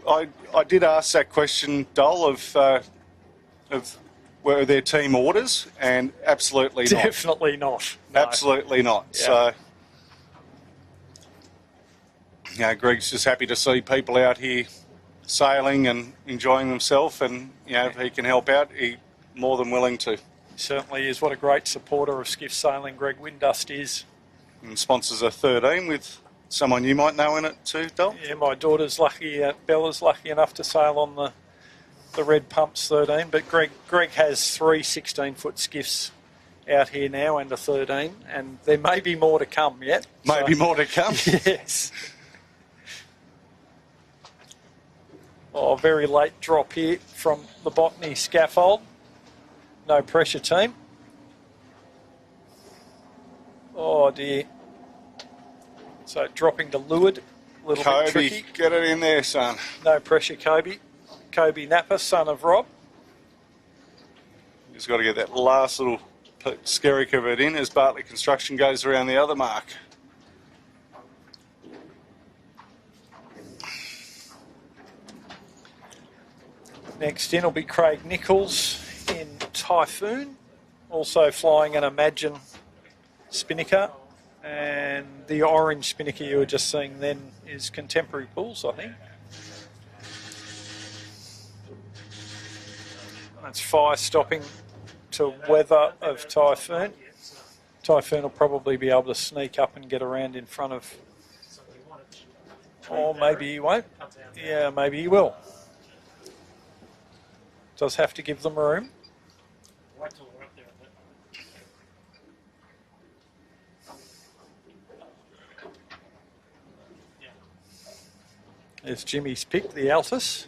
I did ask that question, Dole, of were there team orders, and absolutely not. Definitely not. No. Absolutely not. Yeah. So, Greg's just happy to see people out here sailing and enjoying themselves, and if he can help out, he's more than willing to. Certainly is. What a great supporter of skiff sailing Greg Windust is. And sponsors a 13 with someone you might know in it too, Dol. Yeah, my daughter's lucky, Bella's lucky enough to sail on the Red Pumps 13, but Greg has 3 16-foot skiffs out here now and a 13, and there may be more to come yet. Maybe more to come. Yes. Oh, very late drop here from the Botany scaffold. No pressure, team. Oh, dear. So dropping to leeward. A little bit tricky. Get it in there, son. No pressure, Kobe. Kobe Napper, son of Rob. Just got to get that last little skerrick of it in as Bartlett Construction goes around the other mark. Next in will be Craig Nichols in Typhoon, also flying an Imagine spinnaker, and the orange spinnaker you were just seeing then is Contemporary Pools, I think. That's fire stopping to weather of Typhoon. Typhoon will probably be able to sneak up and get around in front of, or maybe he won't. Yeah, maybe he will. Does have to give them room. There's Jimmy's pick, the Altus.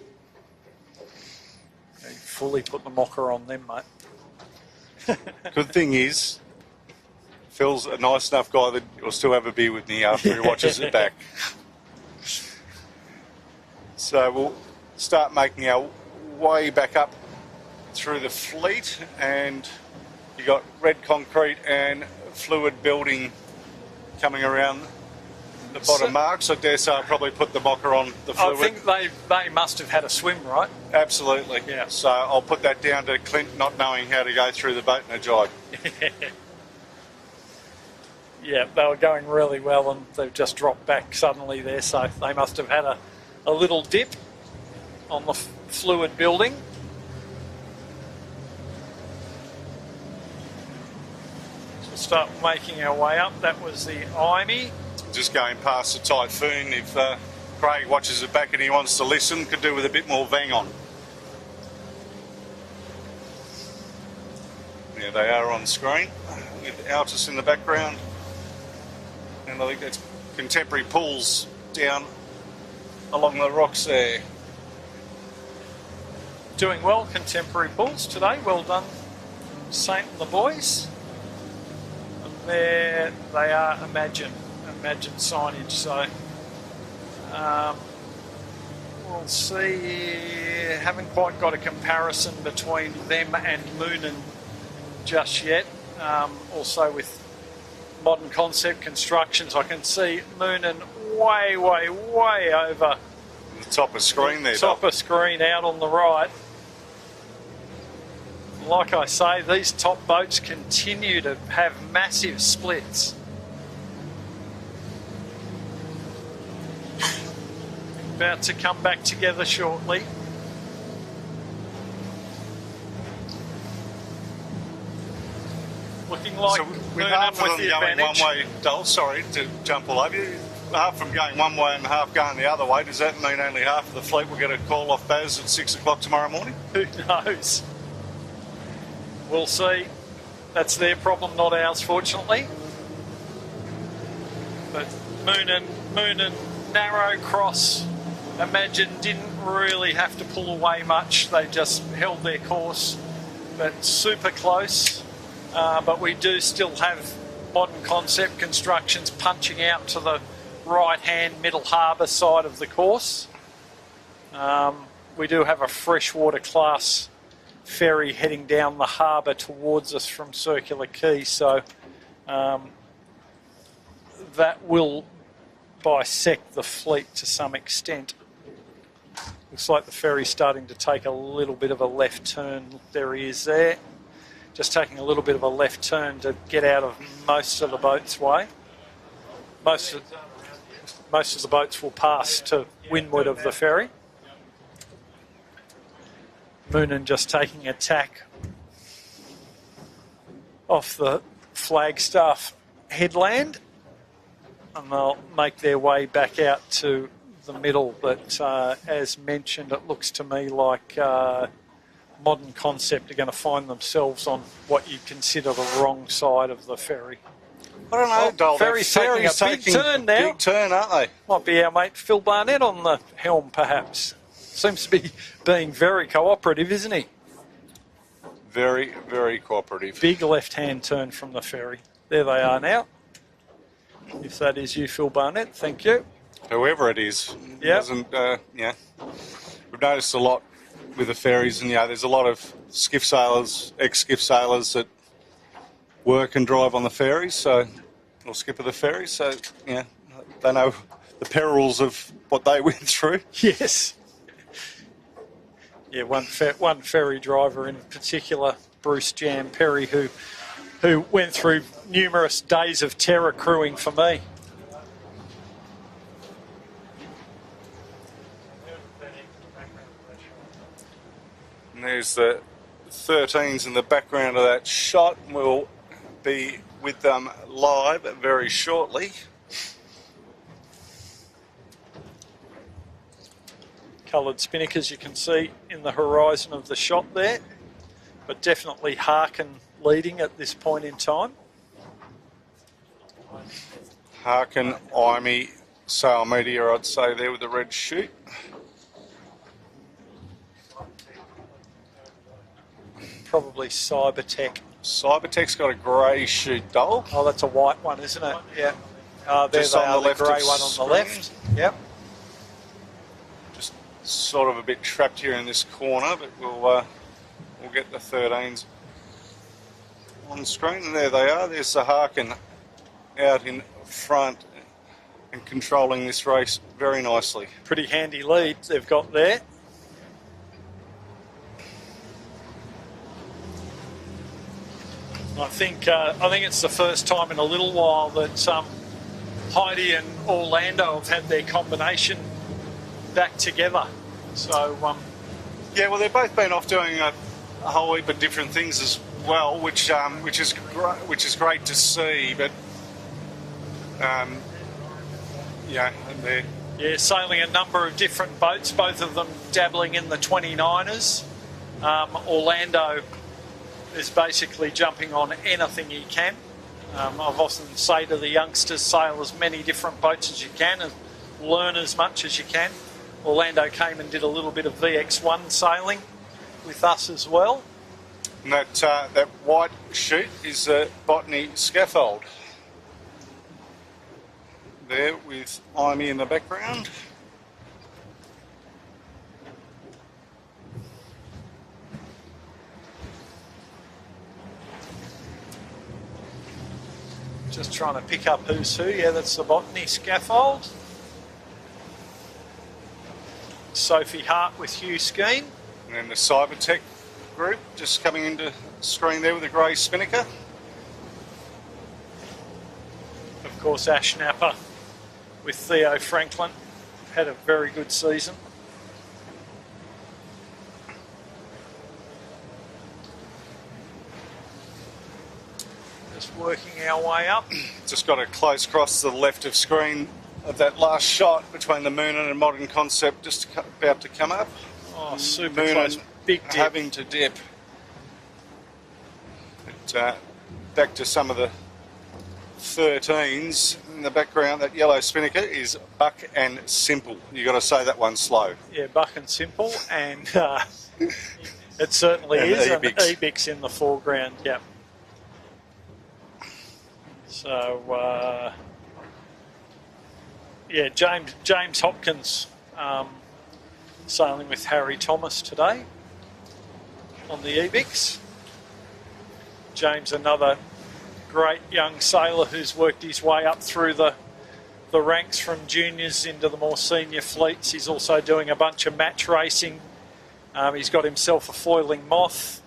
He fully put the mocker on them, mate. Good thing is, Phil's a nice enough guy that will still have a beer with me after he watches it back. So we'll start making our way back up through the fleet, and you got red concrete and fluid building coming around the bottom marks. I dare say I'll probably put the mocker on the fluid. I think they must have had a swim, right? Absolutely. Yeah. So I'll put that down to Clint not knowing how to go through the boat in a jibe. Yeah, they were going really well and they've just dropped back suddenly there, so they must have had a little dip on the fluid building. So we'll start making our way up. That was the Imey. Just going past the Typhoon. If Craig watches it back and he wants to listen, could do with a bit more bang on. Yeah, they are on screen with Altus in the background. And I think that's Contemporary Pools down along the rocks there. Doing well, Contemporary Pools today. Well done, Saint and the boys. And there they are, Imagine signage. So we'll see. Haven't quite got a comparison between them and Moonin just yet. Also with Modern Concept Constructions, I can see Moonin way over the top of screen there. Top of screen out on the right. Like I say, these top boats continue to have massive splits. About to come back together shortly. Looking like so with half of them the going advantage. one way, Dole, sorry to jump all over you, half from going one way and half going the other way, does that mean only half of the fleet will get a call off Baz at 6 o'clock tomorrow morning? Who knows? We'll see. That's their problem, not ours, fortunately. But Moon and Narrow Cross, imagine, didn't really have to pull away much. They just held their course, but super close. But we do still have Modern Concept Constructions punching out to the right-hand middle harbour side of the course. We do have a freshwater class ferry heading down the harbour towards us from Circular Quay, so that will bisect the fleet to some extent. Looks like the ferry's starting to take a little bit of a left turn. There he is there. Just taking a little bit of a left turn to get out of most of the boat's way. Most of the boats will pass to windward of the ferry. Moonan just taking a tack off the Flagstaff headland, and they'll make their way back out to the middle. But as mentioned, it looks to me like Modern Concept are going to find themselves on what you consider the wrong side of the ferry. I don't know, Dole. Ferry's taking a big turn now. Big turn, aren't they? Might be our mate Phil Barnett on the helm, perhaps. Seems to be being very cooperative, isn't he? Very, very cooperative. Big left-hand turn from the ferry. There they are now. If that is you, Phil Barnett, thank you. Whoever it is. Yeah. We've noticed a lot with the ferries, and there's a lot of skiff sailors, ex-skiff sailors that work and drive on the ferries, or skipper the ferries, so they know the perils of what they went through. Yes. Yeah, one ferry driver in particular, Bruce Jam Perry, who went through numerous days of terror crewing for me. And there's the 13s in the background of that shot. We'll be with them live very shortly. Coloured spinnakers you can see in the horizon of the shot there, but definitely Harkin leading at this point in time. Harkin, Imey, Sail Media, I'd say there with the red chute. Probably Cybertech. Cybertech's got a grey chute, Dole. Oh, that's a white one, isn't it? Yeah. There Just they on are, the left grey of one on the screen. left. Yep. Just sort of a bit trapped here in this corner, but we'll get the 13s on screen. And there they are. There's the Harkin out in front and controlling this race very nicely. Pretty handy lead they've got there. I think it's the first time in a little while that Heidi and Orlando have had their combination back together. So well, they've both been off doing a whole heap of different things as well, which is great to see. But and they're sailing a number of different boats, both of them dabbling in the 29ers. Orlando is basically jumping on anything he can. I've often say to the youngsters, sail as many different boats as you can and learn as much as you can. Orlando came and did a little bit of VX1 sailing with us as well. And that white chute is a Botany scaffold. There with Imey in the background. Just trying to pick up who's who. Yeah, that's the Botany scaffold. Sophie Hart with Hugh Skeen. And then the Cybertech group just coming into screen there with a grey spinnaker. Of course, Ash Napper with Theo Franklin. Had a very good season. Just working our way up. Just got a close cross to the left of screen of that last shot between the Moonan and Modern Concept, just about to come up. Oh, super Moonan close. Big dip. having to dip. But, back to some of the 13s. in the background, that yellow spinnaker, is Buck and Simple. You've got to say that one slow. Yeah, Buck and Simple, and it certainly and is. Ebix. And Ebix in the foreground, yep. So, yeah, James Hopkins sailing with Harry Thomas today on the Ebix. James, another great young sailor who's worked his way up through the ranks from juniors into the more senior fleets. He's also doing a bunch of match racing. He's got himself a foiling moth,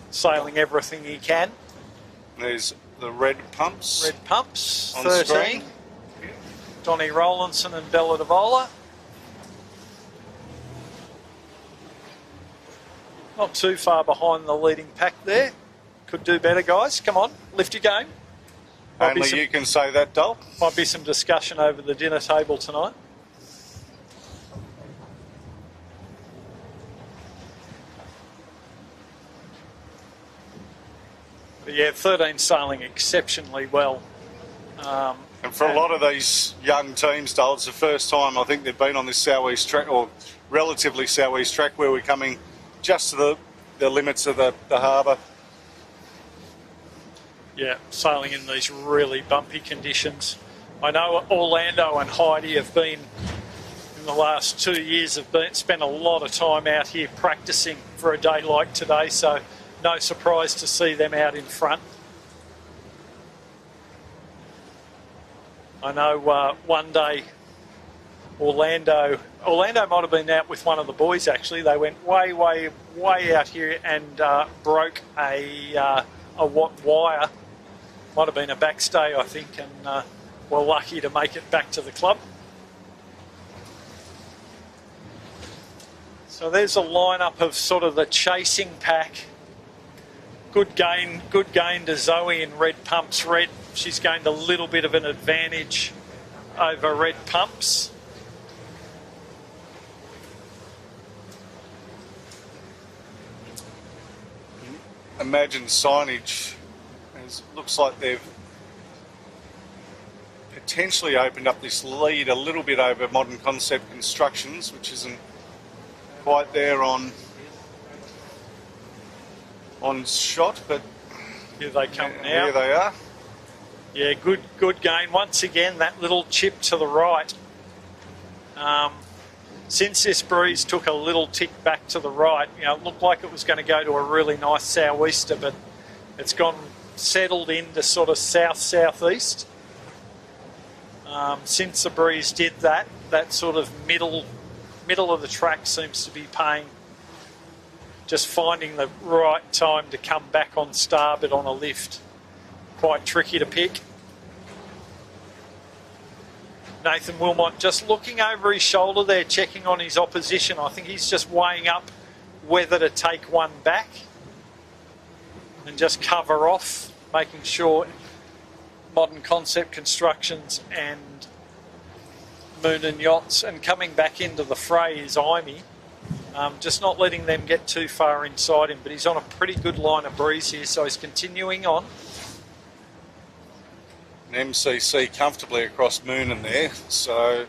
sailing everything he can. There's the red pumps. Red pumps, on 13. screen. Donnie Rowlandson and Bella Davola. Not too far behind the leading pack there. Could do better, guys. Come on, lift your game. Only you can say that, Dol. Might be some discussion over the dinner table tonight. But yeah, 13 sailing exceptionally well. And for a lot of these young teams, Dol, it's the first time I think they've been on this southeast track, or relatively southeast track, where we're coming just to the limits of the harbour. Yeah, sailing in these really bumpy conditions. I know Orlando and Heidi have been, in the last 2 years, spent a lot of time out here practicing for a day like today, so no surprise to see them out in front. I know one day Orlando might have been out with one of the boys actually. They went way out here and broke a wire. Might have been a backstay, I think, and were lucky to make it back to the club. So there's a lineup of sort of the chasing pack. Good gain to Zoe in red pumps. Red, she's gained a little bit of an advantage over red pumps. Imagine signage. It looks like they've potentially opened up this lead a little bit over Modern Concept Constructions, which isn't quite there on shot, but here they come now. Here they are. Yeah, good gain. Once again, that little chip to the right. Since this breeze took a little tick back to the right, it looked like it was going to go to a really nice sou'easter, but it's gone settled into sort of south-southeast. Since the breeze did that sort of middle of the track seems to be paying. Just finding the right time to come back on starboard on a lift. Quite tricky to pick. Nathan Wilmot just looking over his shoulder there, checking on his opposition. I think he's just weighing up whether to take one back and just cover off, making sure Modern Concept Constructions and Moon and Yachts, and coming back into the fray is Imey. Just not letting them get too far inside him, but he's on a pretty good line of breeze here, so he's continuing on. An MCC comfortably across Moonan there, so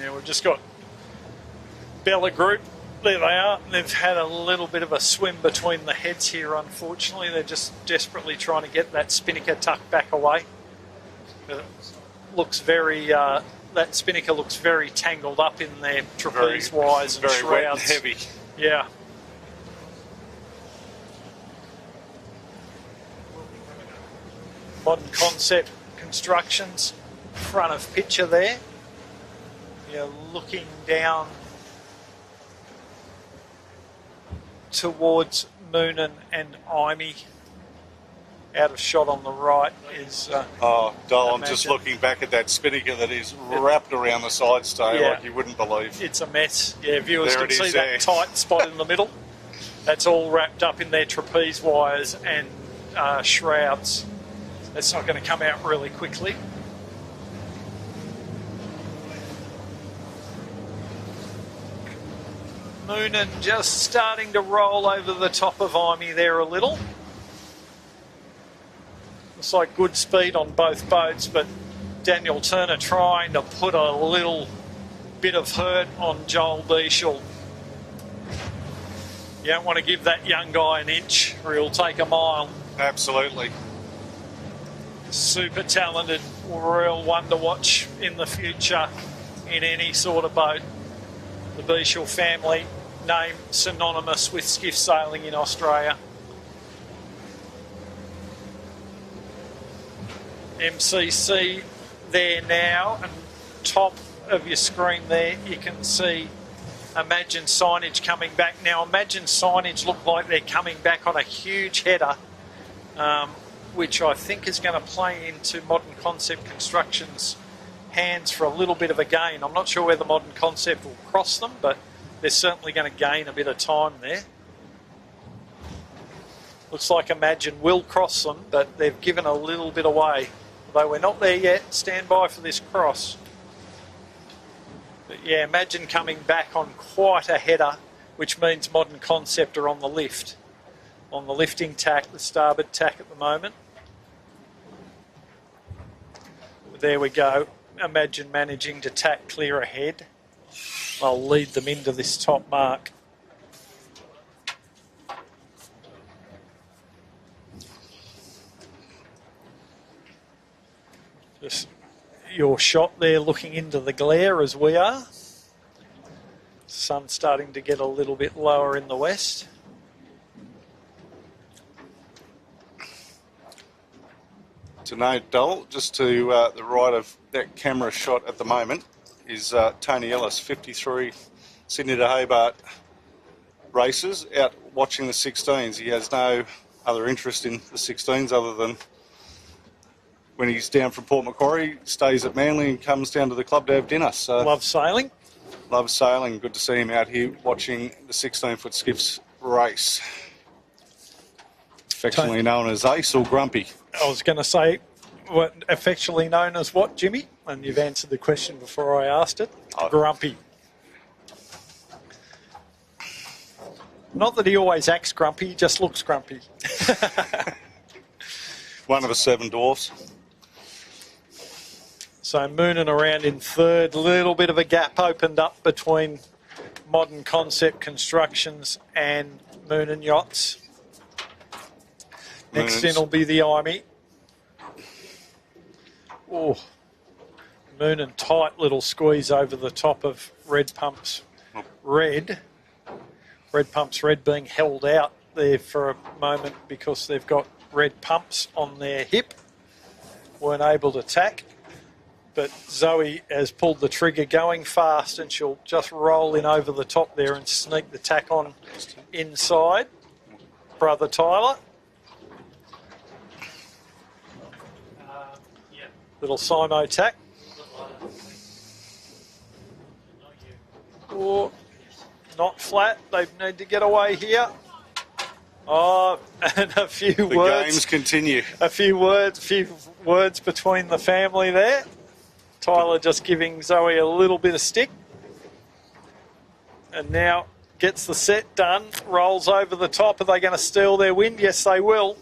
yeah, we've just got Bella Group. There they are. They've had a little bit of a swim between the heads here, unfortunately. They're just desperately trying to get that spinnaker tucked back away. But it looks very, that spinnaker looks very tangled up in their trapeze wires and very shrouds. wet and heavy. Yeah. Modern Concept Constructions, front of picture there. You're looking down towards Moonan and Imey. Out of shot on the right is... Dol, I'm just looking back at that spinnaker that is wrapped around the side stay like you wouldn't believe. It's a mess. Yeah, viewers there can see that tight spot in the middle. That's all wrapped up in their trapeze wires and shrouds. That's not going to come out really quickly. Moonin just starting to roll over the top of Imey there a little. Looks like good speed on both boats, but Daniel Turner trying to put a little bit of hurt on Joel Beashel. You don't want to give that young guy an inch or he'll take a mile. Absolutely. Super talented, real one to watch in the future in any sort of boat. The Beashel family, name synonymous with skiff sailing in Australia. MCC there now, and top of your screen there you can see Imagine signage coming back. Now Imagine signage look like they're coming back on a huge header, which I think is going to play into Modern Concept Construction's hands for a little bit of a gain. I'm not sure whether Modern Concept will cross them, but they're certainly going to gain a bit of time there. Looks like Imagine will cross them, but they've given a little bit away. Although we're not there yet, stand by for this cross. But yeah, Imagine coming back on quite a header, which means Modern Concept are on the lift. On the lifting tack, the starboard tack at the moment. There we go. Imagine managing to tack clear ahead. I'll lead them into this top mark. Just your shot there looking into the glare as we are. Sun starting to get a little bit lower in the west. To note, Dole, just to the right of that camera shot at the moment is Tony Ellis, 53 Sydney to Hobart races, out watching the 16s. He has no other interest in the 16s other than when he's down from Port Macquarie, stays at Manly and comes down to the club to have dinner. So Loves sailing. Loves sailing. Good to see him out here watching the 16-foot skiffs race. Affectionately known as Ace or Grumpy. I was going to say, what affectionately known as what, Jimmy? And you've answered the question before I asked it. Grumpy. Not that he always acts grumpy, he just looks grumpy. One of the 7 dwarfs. So Moonin around in third. Little bit of a gap opened up between Modern Concept Constructions and Moonin Yachts. Next in will be the Imey. Oh, Moonin tight little squeeze over the top of Red Pump's Red. Red Pump's Red being held out there for a moment because they've got red pumps on their hip. Weren't able to tack. But Zoe has pulled the trigger going fast and she'll just roll in over the top there and sneak the tack on inside. Brother Tyler. Little Simo tack. Oh, not flat. They need to get away here. Oh, and a few words. The games continue. A few words between the family there. Tyler just giving Zoe a little bit of stick. And now gets the set done. Rolls over the top. Are they going to steal their wind? Yes, they will.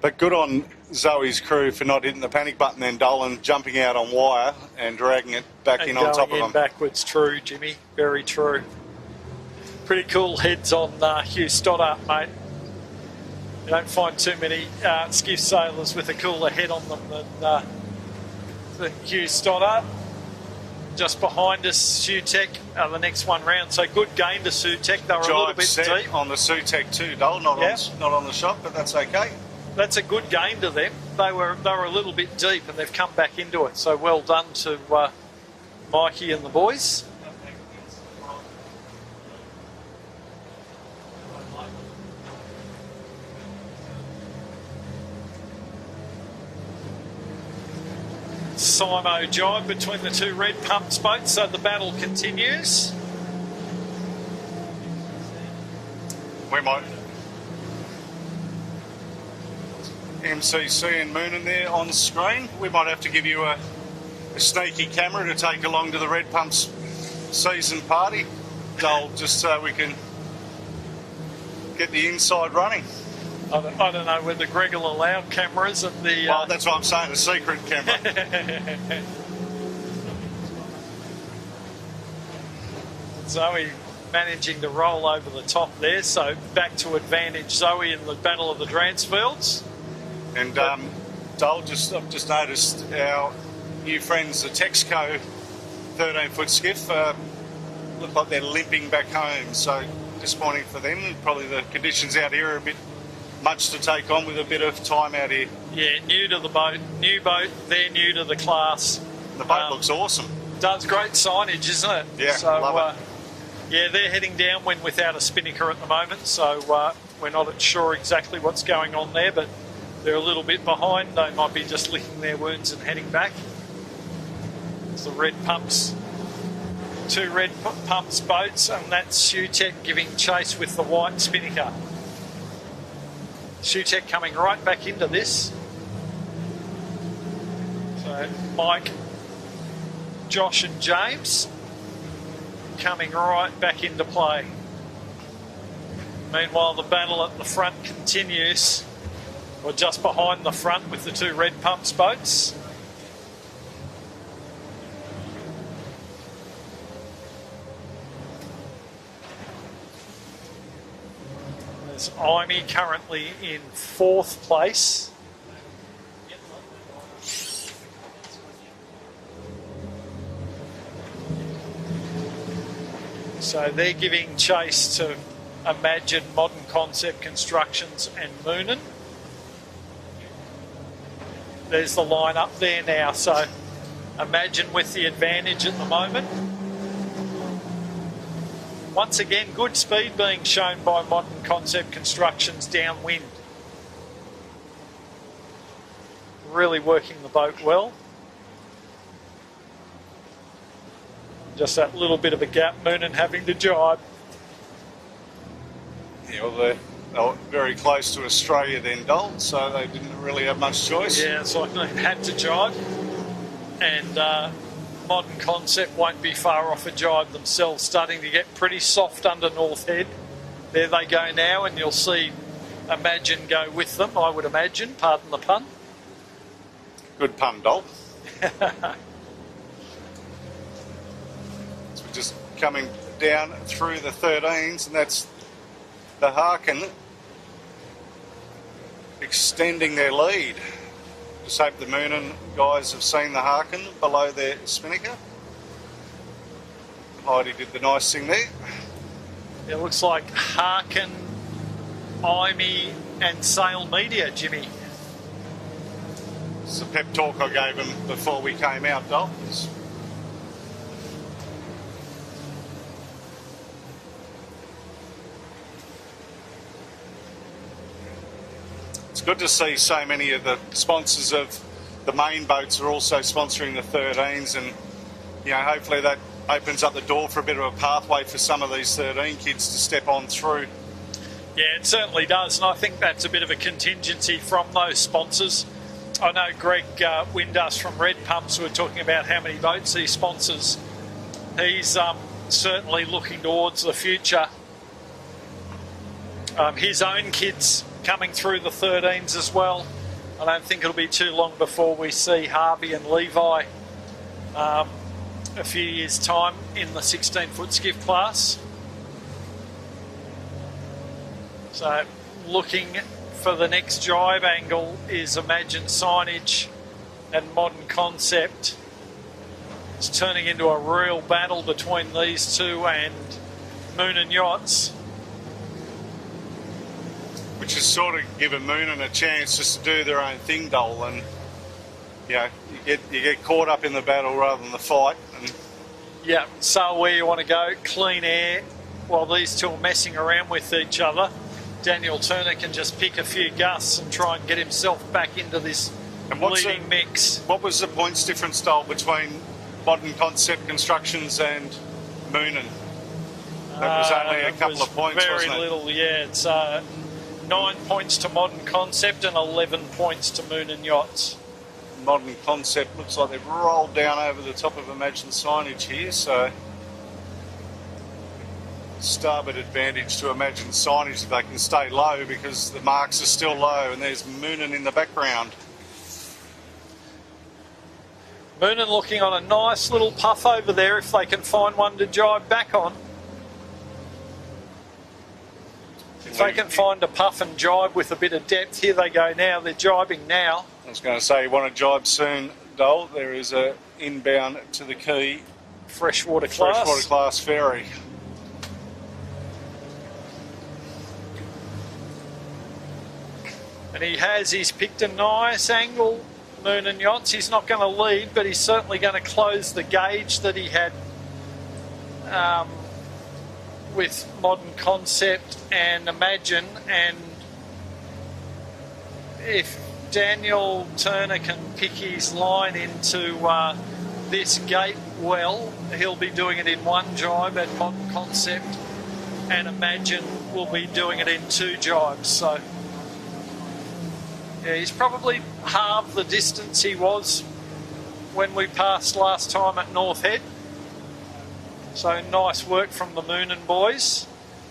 But good on Zoe's crew for not hitting the panic button then, Dolan, jumping out on wire and dragging it back in on top of them. Backwards, true, Jimmy. Very true. Pretty cool heads on Hugh Stoddart, mate. You don't find too many skiff sailors with a cooler head on them than Hugh Stoddart. Just behind us, Sutek, the next one round. So good gain to Sutek. They were a little bit deep. On the Sutek too, Dole, not on the shot, but that's okay. That's a good gain to them. They were a little bit deep and they've come back into it. So well done to Mikey and the boys. Simo jibe between the two Red Pumps boats, so the battle continues. We might. MCC and Moonin there on screen. We might have to give you a sneaky camera to take along to the Red Pumps season party, Dole, just so we can get the inside running. I don't know whether Greg will allow cameras at the... Well, that's what I'm saying, a secret camera. Zoe managing to roll over the top there, so back to advantage Zoe in the Battle of the Dransfields. And Dole, I've just noticed our new friends, the Texco 13-foot skiff, look like they're limping back home, so disappointing for them. Probably the conditions out here are a bit much to take on with a bit of time out here. Yeah, new to the boat, they're new to the class. The boat looks awesome. Does great signage, isn't it? Yeah, so, love it. Yeah, they're heading downwind without a spinnaker at the moment, so we're not sure exactly what's going on there, but they're a little bit behind. They might be just licking their wounds and heading back. It's the red pumps, 2 red pumps boats, and that's Shutech giving chase with the white spinnaker. Shutech coming right back into this. So Mike, Josh and James coming right back into play. Meanwhile, the battle at the front continues, or just behind the front with the 2 red pumps boats. There's Imey currently in 4th place. So they're giving chase to Imagine, Modern Concept Constructions and Moonin. There's the line up there now, so Imagine with the advantage at the moment. Once again, good speed being shown by Modern Concept Constructions downwind. Really working the boat well. Just that little bit of a gap, Moonin having to jibe. Yeah, well, they're very close to Australia then, Dole, so they didn't really have much choice. Yeah, it's like they had to jibe. And Modern Concept won't be far off a jibe themselves, starting to get pretty soft under North Head. There they go now, and you'll see Imagine go with them, I would imagine, pardon the pun. Good pun, Dole. So we're just coming down through the 13s, and that's the Harkin extending their lead. Just hope the Moonin guys have seen the Harkin below their spinnaker. Heidi did the nice thing there. It looks like Harkin, Imey and Sail Media, Jimmy. It's the pep talk I gave him before we came out, Dol. It's good to see so many of the sponsors of the main boats are also sponsoring the 13s, and you know, hopefully that opens up the door for a bit of a pathway for some of these 13 kids to step on through. Yeah, it certainly does, and I think that's a bit of a contingency from those sponsors. I know Greg Windus from Red Pumps were talking about how many boats he sponsors. He's certainly looking towards the future. His own kids coming through the 13s as well. I don't think it'll be too long before we see Harvey and Levi a few years' time in the 16-foot skiff class. So looking for the next jibe angle is Imagine Signage and Modern Concept. It's turning into a real battle between these two and Moonin Yachts. Which has sort of given Moonin a chance just to do their own thing, Dole, and you know, you get caught up in the battle rather than the fight. And yeah, so where you want to go, clean air, while these two are messing around with each other. Daniel Turner can just pick a few gusts and try and get himself back into this leading mix. What was the points difference, Dole, between Modern Concept Constructions and Moonin? That was only a couple of points, very wasn't it? little, yeah. It's 9 points to Modern Concept and 11 points to Moonin Yachts. Modern Concept looks like they've rolled down over the top of Imagine Signage here, so starboard advantage to Imagine Signage if they can stay low, because the marks are still low, and there's Moonin in the background. Moonin looking on a nice little puff over there if they can find one to jibe back on. If they can find a puff and jibe with a bit of depth, here they go now. They're jibing now. I was going to say, you want to jibe soon, Dole. There is a inbound to the quay. Freshwater class ferry. And he's picked a nice angle, Moonin Yachts. He's not going to lead, but he's certainly going to close the gauge that he had with Modern Concept and Imagine. And if Daniel Turner can pick his line into this gate well, he'll be doing it in one jibe, and Modern Concept and Imagine will be doing it in two jibes. So yeah, he's probably half the distance he was when we passed last time at North Head. So nice work from the Moonin boys.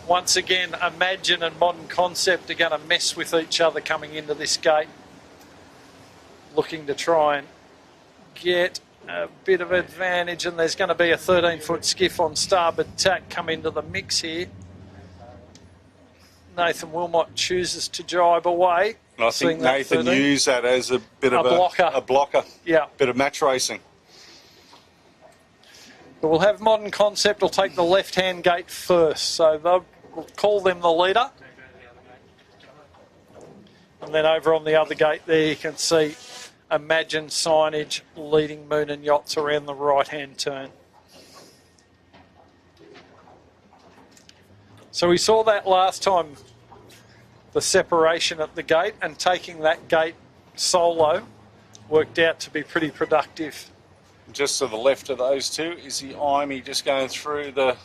Once again, Imagine and Modern Concept are going to mess with each other coming into this gate, looking to try and get a bit of advantage, and there's going to be a 13-foot skiff on starboard tack come into the mix here. Nathan Wilmot chooses to jibe away. And I think Nathan used that as a bit of a blocker. Yeah. Bit of match racing. But we'll have Modern Concept will take the left-hand gate first, so we'll call them the leader. And then over on the other gate there you can see Imagine Signage leading Moonin Yachts around the right-hand turn. So we saw that last time, the separation at the gate, and taking that gate solo worked out to be pretty productive. Just to the left of those two is the Imey just going through the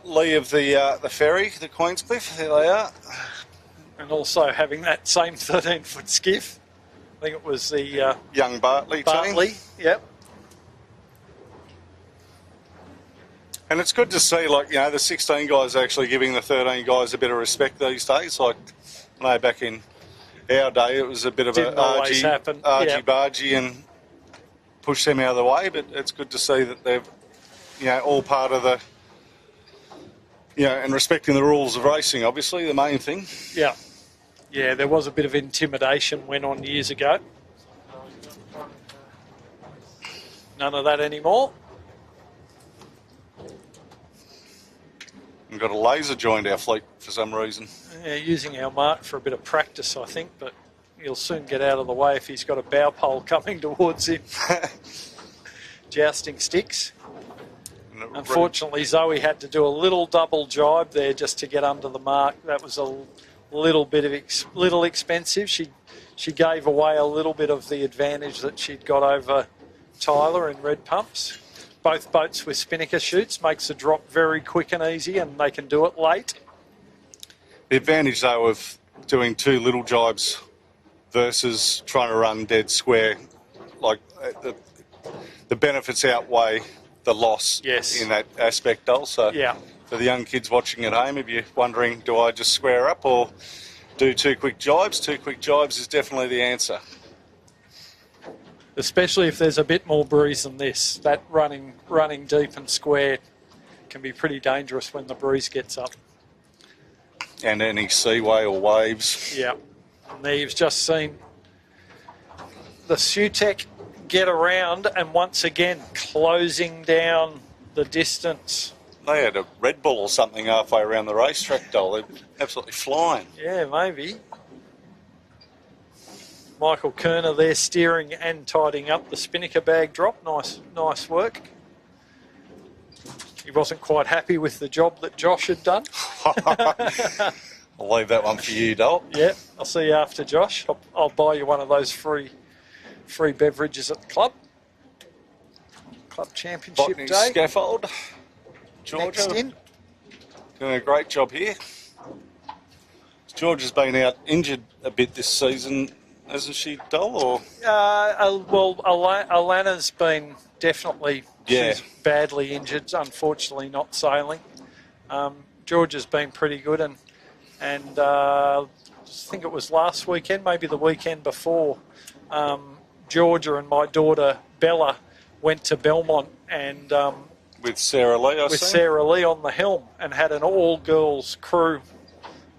lee of the ferry, the Queenscliff. There they are. And also having that same 13-foot skiff. I think it was the young Bartley team. Yep. And it's good to see, like, you know, the 16 guys actually giving the 13 guys a bit of respect these days. Like, I know back in our day it was a bit of Didn't always happen. argy-bargy and push them out of the way, but it's good to see that they're, you know, all part of the, you know, and respecting the rules of racing, obviously, the main thing. Yeah. Yeah, there was a bit of intimidation went on years ago. None of that anymore. We've got a laser joined our fleet for some reason. Yeah, using our mark for a bit of practice, I think, but he'll soon get out of the way if he's got a bow pole coming towards him. Jousting sticks. Unfortunately, Zoe had to do a little double jibe there just to get under the mark. That was a little bit of little expensive. She gave away a little bit of the advantage that she'd got over Tyler in red pumps. Both boats with spinnaker chutes makes the drop very quick and easy, and they can do it late. The advantage, though, of doing two little jibes versus trying to run dead square, like the benefits outweigh the loss in that aspect also. Yeah. For the young kids watching at home, if you're wondering, do I just square up or do two quick jibes? Two quick jibes is definitely the answer. Especially if there's a bit more breeze than this. That running deep and square can be pretty dangerous when the breeze gets up. And any seaway or waves. Yeah. And there you've just seen the Sutec get around and once again closing down the distance. They had a Red Bull or something halfway around the racetrack, Dole. They're absolutely flying. Yeah, maybe. Michael Kerner there steering and tidying up the spinnaker bag drop. Nice work. He wasn't quite happy with the job that Josh had done. I'll leave that one for you, Dole. Yeah, I'll see you after, Josh. I'll buy you one of those free beverages at the club. Club Championship Botany Day. Scaffold. Georgia. Next in. Doing a great job here. Georgia's been out injured a bit this season, hasn't she, Dole? Or? Well, Alana's been definitely she's badly injured, unfortunately not sailing. Georgia's been pretty good, and I think it was last weekend, maybe the weekend before, Georgia and my daughter Bella went to Belmont and with Sarah Lee, Sarah Lee on the helm, and had an all-girls crew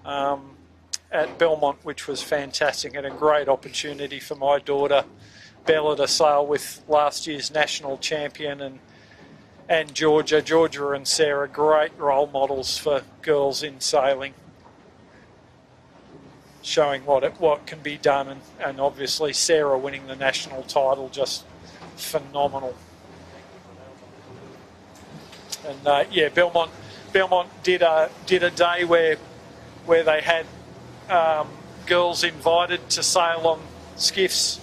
at Belmont, which was fantastic and a great opportunity for my daughter Bella to sail with last year's national champion and Georgia and Sarah, great role models for girls in sailing, showing what can be done, and obviously Sarah winning the national title, just phenomenal. And Belmont did a day where they had girls invited to sail on skiffs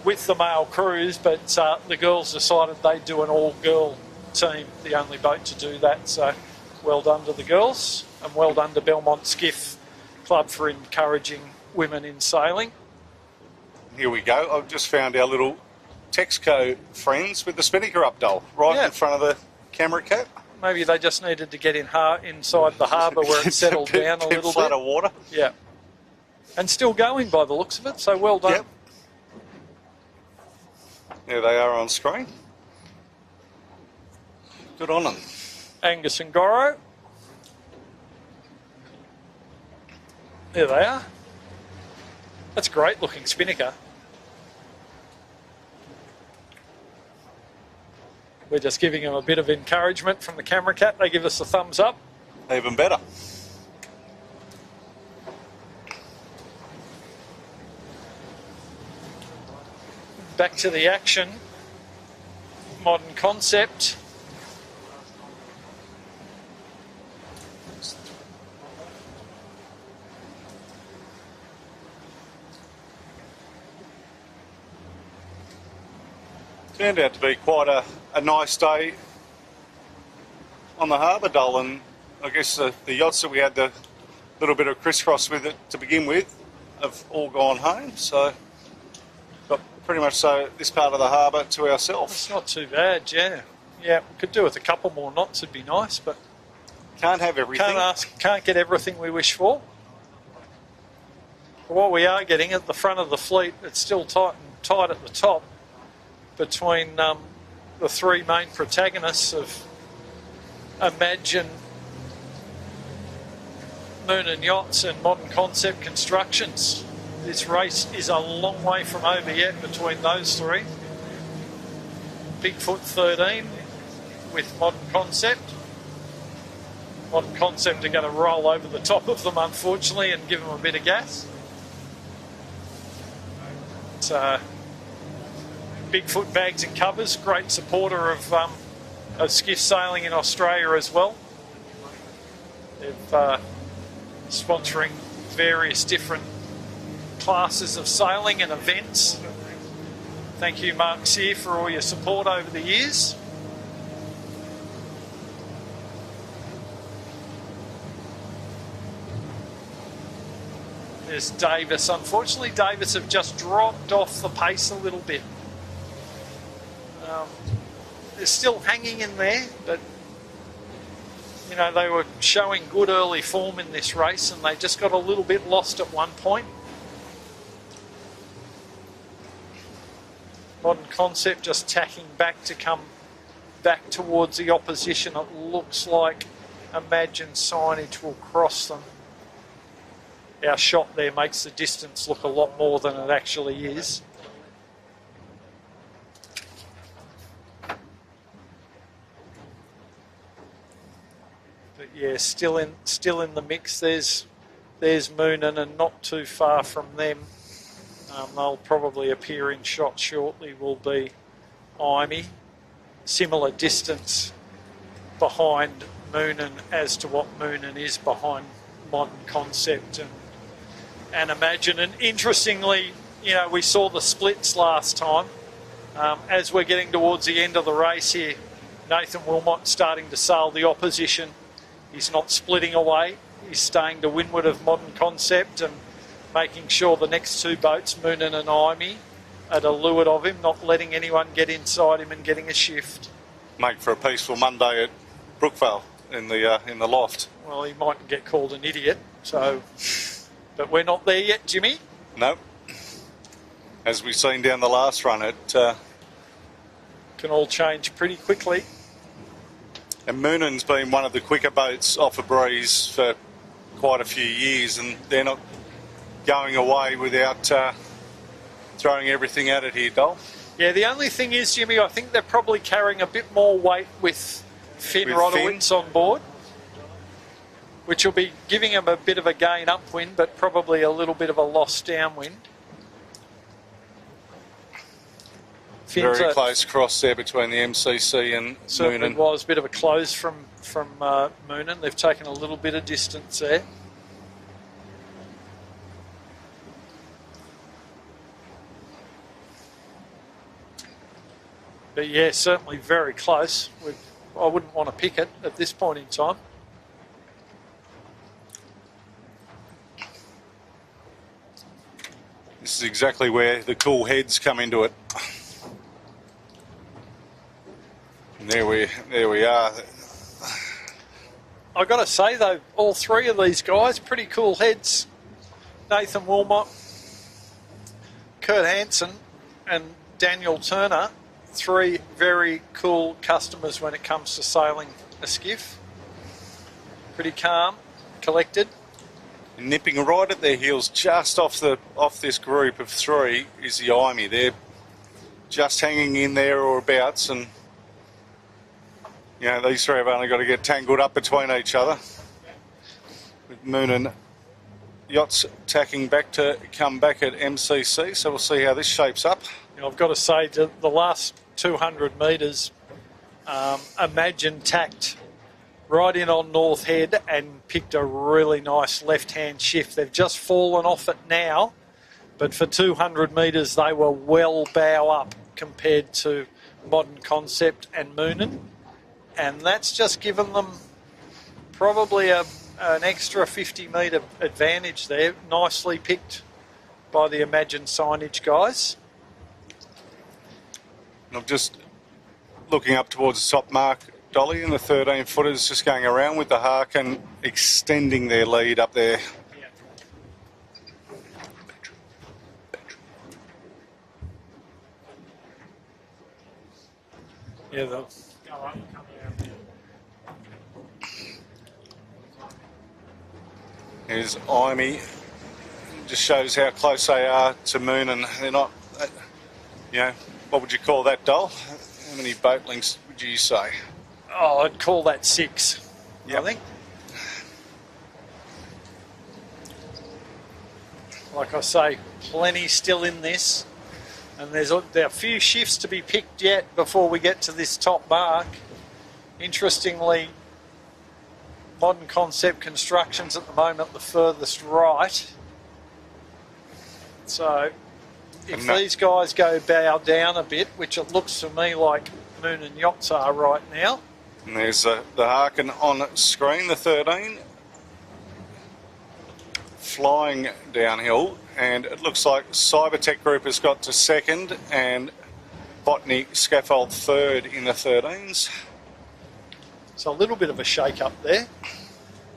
with the male crews, but the girls decided they'd do an all-girl team, the only boat to do that. So well done to the girls, and well done to Belmont Skiff Club for encouraging women in sailing. Here we go. I've just found our little Texco friends with the spinnaker up, Dole, right in front of the camera cat. Maybe they just needed to get inside the harbour where it settled down a little bit. Flat of water. Yeah. And still going by the looks of it, so well done. Yep. There they are on screen. Good on them. Angus and Goro. There they are. That's a great looking spinnaker. We're just giving them a bit of encouragement from the camera cat. They give us a thumbs up. Even better. Back to the action. Modern concept. Turned out to be quite a nice day on the harbour, Dole, and I guess the yachts that we had the little bit of crisscross with it to begin with have all gone home, so got pretty much this part of the harbour to ourselves. It's not too bad, yeah. Yeah, could do with a couple more knots, would be nice, but can't have everything. Can't get everything we wish for. But what we are getting at the front of the fleet, it's still tight at the top between the three main protagonists of Imagine, Moon and Yachts, and Modern Concept Constructions. This race is a long way from over yet between those three. Bigfoot 13 with Modern Concept. Modern Concept are going to roll over the top of them, unfortunately, and give them a bit of gas. So, Bigfoot Bags and Covers, great supporter of skiff sailing in Australia as well. They're sponsoring various different classes of sailing and events. Thank you, Mark Sear, for all your support over the years. There's Davis. Unfortunately, Davis have just dropped off the pace a little bit. They're still hanging in there, but you know, they were showing good early form in this race, and they just got a little bit lost at one point. Modern Concept just tacking back to come back towards the opposition. It looks like Imagine signage will cross them. Our shot there makes the distance look a lot more than it actually is. But yeah, still in the mix. There's Moonan, and not too far from them. They'll probably appear in shot shortly. Will be Imey. Similar distance behind Moonan as to what Moonan is behind Modern Concept and Imagine. And interestingly, you know, we saw the splits last time. As we're getting towards the end of the race here, Nathan Wilmot starting to sail the opposition. He's not splitting away. He's staying to windward of Modern Concept and making sure the next two boats, Moonan and Imey, are to leeward of him, not letting anyone get inside him and getting a shift. Make for a peaceful Monday at Brookvale. in the loft. Well, he mightn't get called an idiot, so... But we're not there yet, Jimmy. No. As we've seen down the last run, it can all change pretty quickly. And Moonan's been one of the quicker boats off a breeze for quite a few years, and they're not going away without throwing everything at it here, Dol. Yeah, the only thing is, Jimmy, I think they're probably carrying a bit more weight with Finn Rodowitz on board, which will be giving them a bit of a gain upwind, but probably a little bit of a loss downwind. Finn's very close cross there between the MCC and certainly Moonan. Was a bit of a close from Moonan. They've taken a little bit of distance there. But yeah, certainly very close. I wouldn't want to pick it at this point in time. This is exactly where the cool heads come into it. And there we are. I've got to say though, all three of these guys, pretty cool heads. Nathan Wilmot, Kurt Hansen and Daniel Turner, three very cool customers when it comes to sailing a skiff. Pretty calm, collected. Nipping right at their heels, just off this group of three, is the Imey. They're just hanging in there or abouts, and you know these three have only got to get tangled up between each other. With Moonan Yachts tacking back to come back at MCC, so we'll see how this shapes up. You know, I've got to say, the last 200 metres, Imagine tacked right in on North Head and picked a really nice left-hand shift. They've just fallen off it now, but for 200 metres they were well bow up compared to Modern Concept and Moonan, and that's just given them probably an extra 50-metre advantage there. Nicely picked by the Imagine signage guys. I'm just looking up towards the top mark, Dolly, and the 13-footers just going around with the hark and extending their lead up there. Yeah, they'll Here's Imey. Just shows how close they are to Moon, and they're not, you know, what would you call that, Dole? How many boat lengths would you say? Oh, I'd call that 6, Yep. I think. Like I say, plenty still in this. And there are a few shifts to be picked yet before we get to this top mark. Interestingly, Modern Concept Construction's at the moment the furthest right. So if these guys go bow down a bit, which it looks to me like Moon and Yachts are right now. And there's the Harkin on screen, the 13, flying downhill, and it looks like Cybertech Group has got to second and Botany Scaffold third in the 13s. So a little bit of a shake-up there,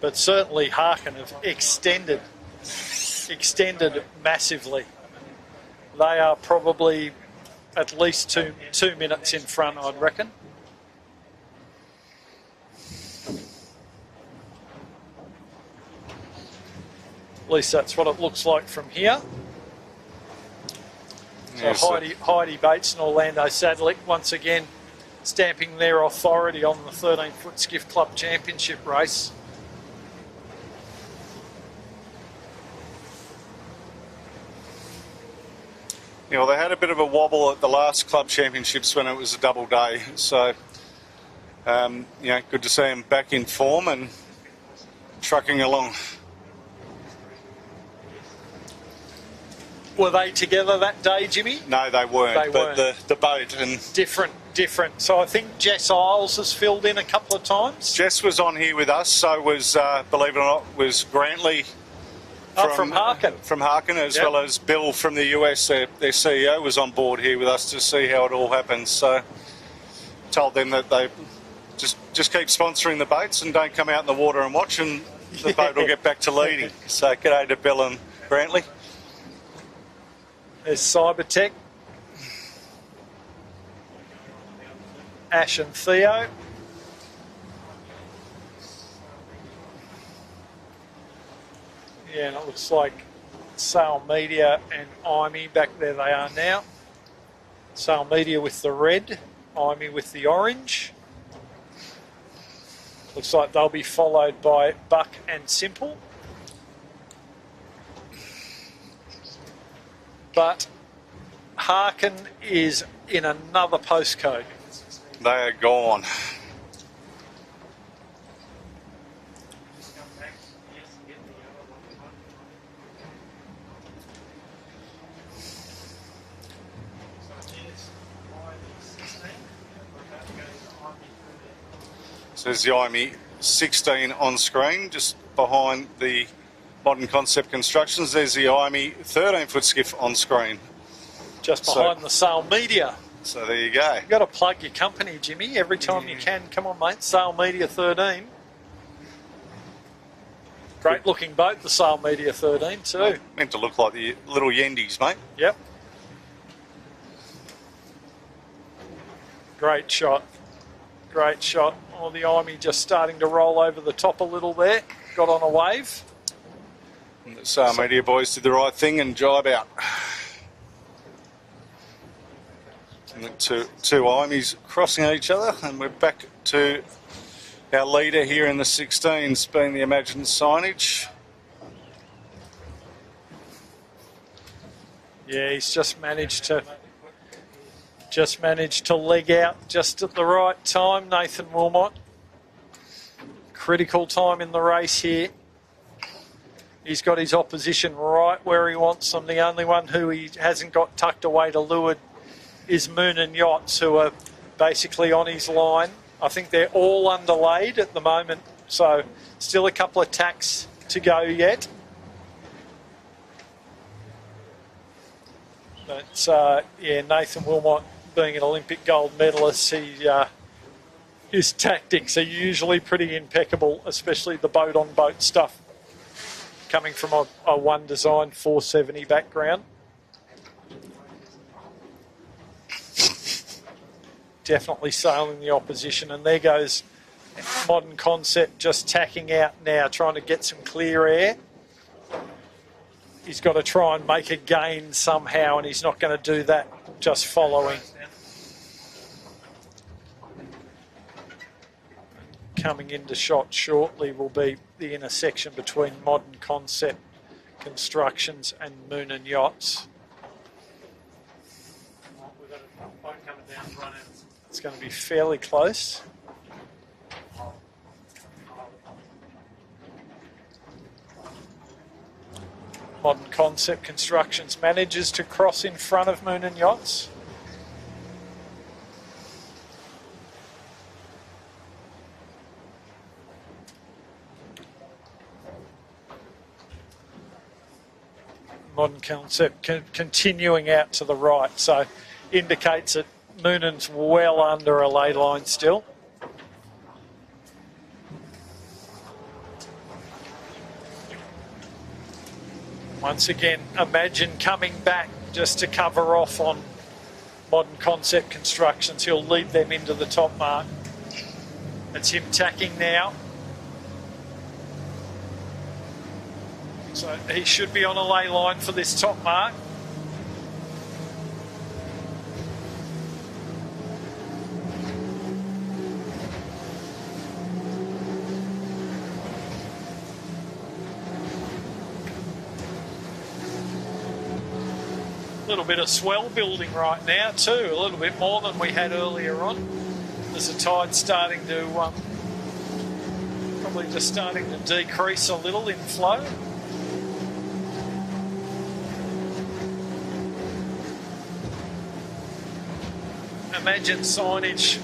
but certainly Harkin have extended massively. They are probably at least two minutes in front, I'd reckon. At least that's what it looks like from here. So Yes, Heidi Bates and Orlando Sadlick once again stamping their authority on the 13-foot Skiff Club Championship race. Yeah, well, they had a bit of a wobble at the last club championships when it was a double day, so you know, good to see them back in form and trucking along. Were they together that day, Jimmy? No, they weren't. They but weren't. the boat and Different. So I think Jess Isles has filled in a couple of times. Jess was on here with us. So was, believe it or not, was Grantley From Harkin. From Harkin, as Yep. well as Bill from the US. Their CEO was on board here with us to see how it all happens. So told them that they just keep sponsoring the boats and don't come out in the water and watch, and the boat will get back to leading. So g'day to Bill and Brantley. There's Cybertech, Ash and Theo. Yeah, and it looks like Sail Media and Imey, back there they are now. Sail Media with the red, Imey with the orange. Looks like they'll be followed by Buck and Simple. But Harkin is in another postcode. They are gone. So there's the Imey 16 on screen, just behind the Modern Concept Constructions. There's the Imey 13-foot skiff on screen. Just behind the Sail Media. So there you go. You've got to plug your company, Jimmy, every time you can. Come on, mate. Sail Media 13. Great looking boat, the Sail Media 13 too. Meant to look like the little Yendies, mate. Yep. Great shot. Great shot. Oh, the Imey just starting to roll over the top a little there. Got on a wave. And the Sail Media boys did the right thing and jibe out. And the two Imeys crossing each other, and we're back to our leader here in the 16s, being the Imagine signage. Yeah, he's just managed to leg out just at the right time, Nathan Wilmot. Critical time in the race here. He's got his opposition right where he wants them. The only one who he hasn't got tucked away to leeward is Moon and Yachts, who are basically on his line. I think they're all underlaid at the moment, so still a couple of tacks to go yet. But yeah, Nathan Wilmot, being an Olympic gold medalist, his tactics are usually pretty impeccable, especially the boat-on-boat stuff, coming from a One Design 470 background. Definitely sailing the opposition, and there goes Modern Concept just tacking out now, trying to get some clear air. He's got to try and make a gain somehow, and he's not going to do that just following. Coming into shot shortly will be the intersection between Modern Concept Constructions and Moon and Yachts. It's going to be fairly close. Modern Concept Constructions manages to cross in front of Moon and Yachts. Modern Concept continuing out to the right, so indicates that Moonan's well under a lay line still. Once again, Imagine coming back just to cover off on Modern Concept Constructions. He'll lead them into the top mark. It's him tacking now. So he should be on a lay line for this top mark. A little bit of swell building right now too, a little bit more than we had earlier on. There's a tide starting to, probably just starting to decrease a little in flow. Imagine signage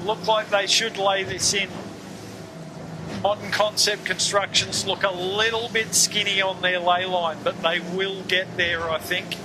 look like they should lay this in. Modern Concept Constructions look a little bit skinny on their lay line, but they will get there, I think.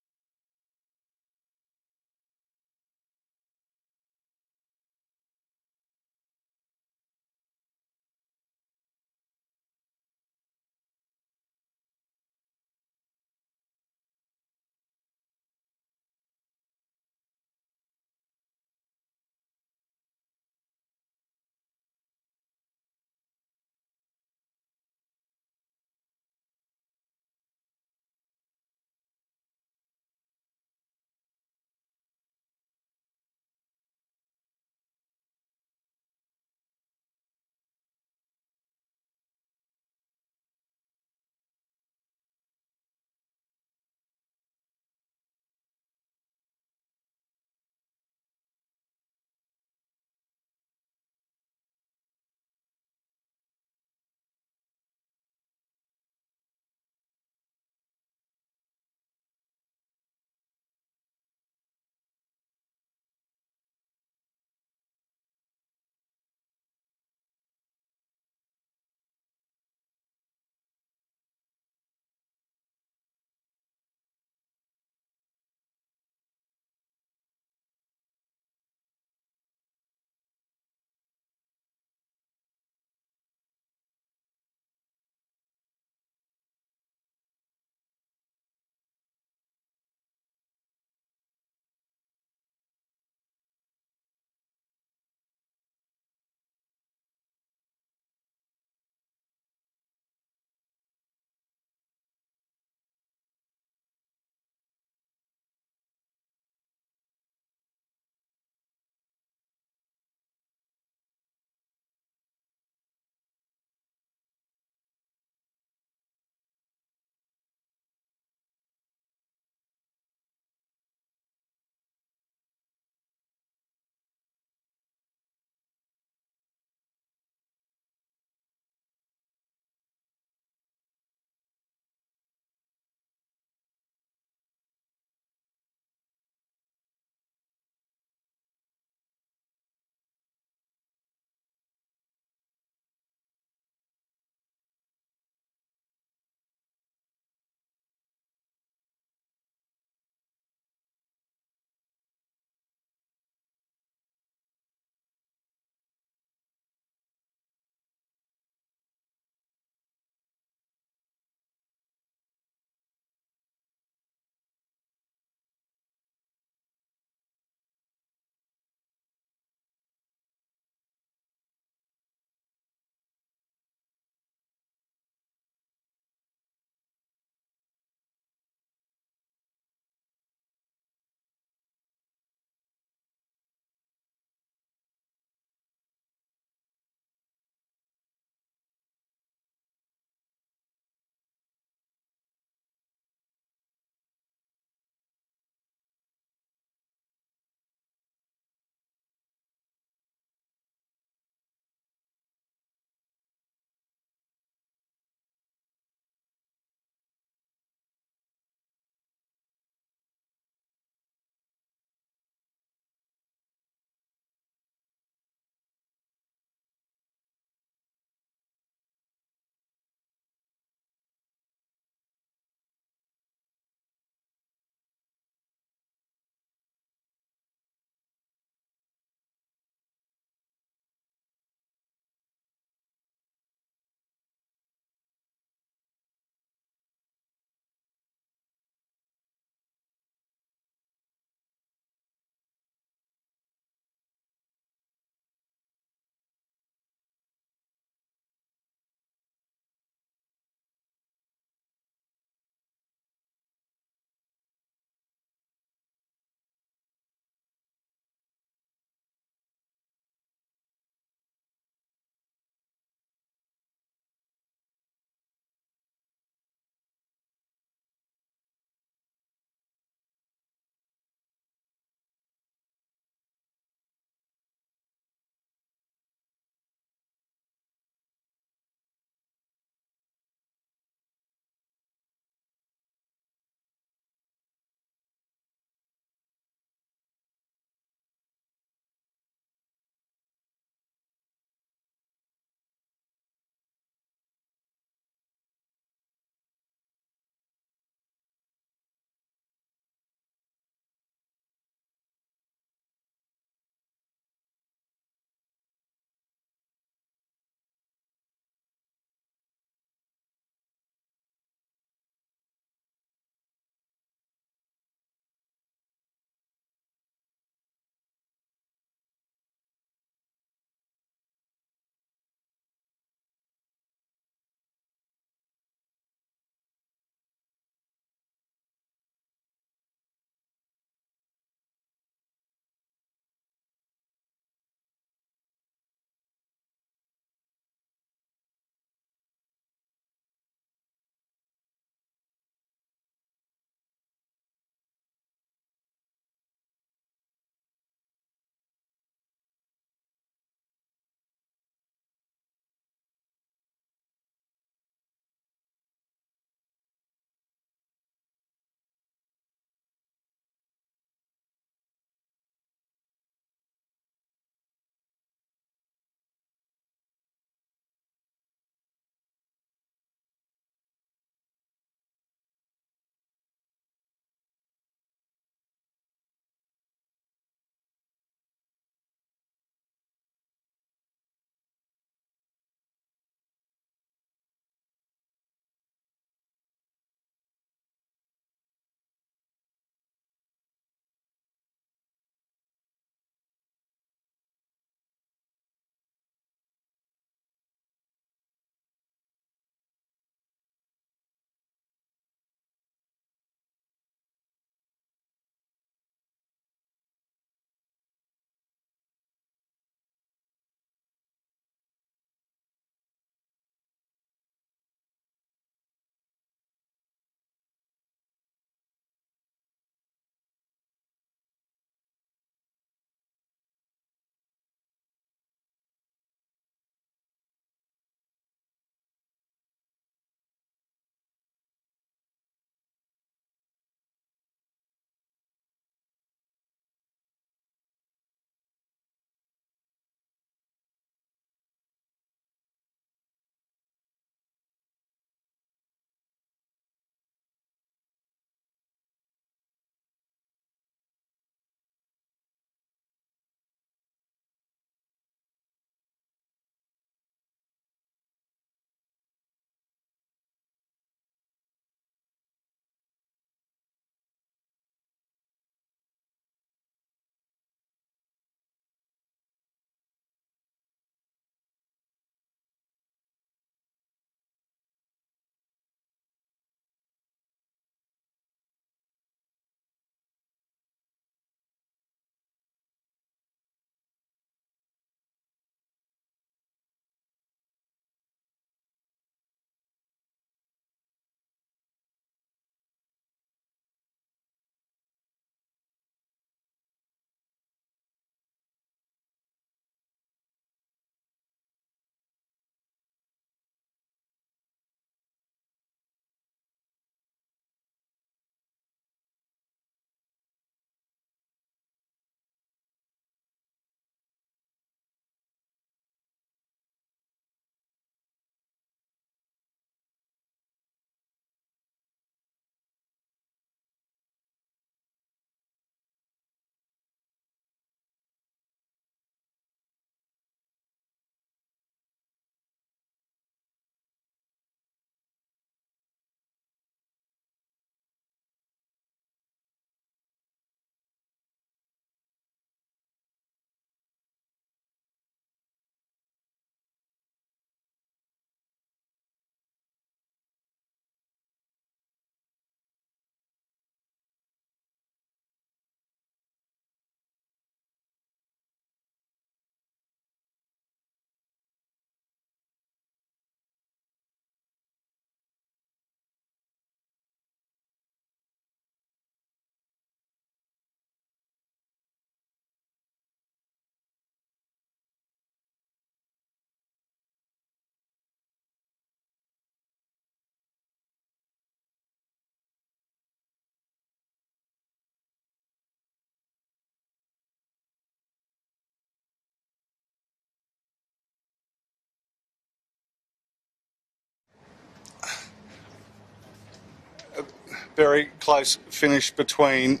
very close finish between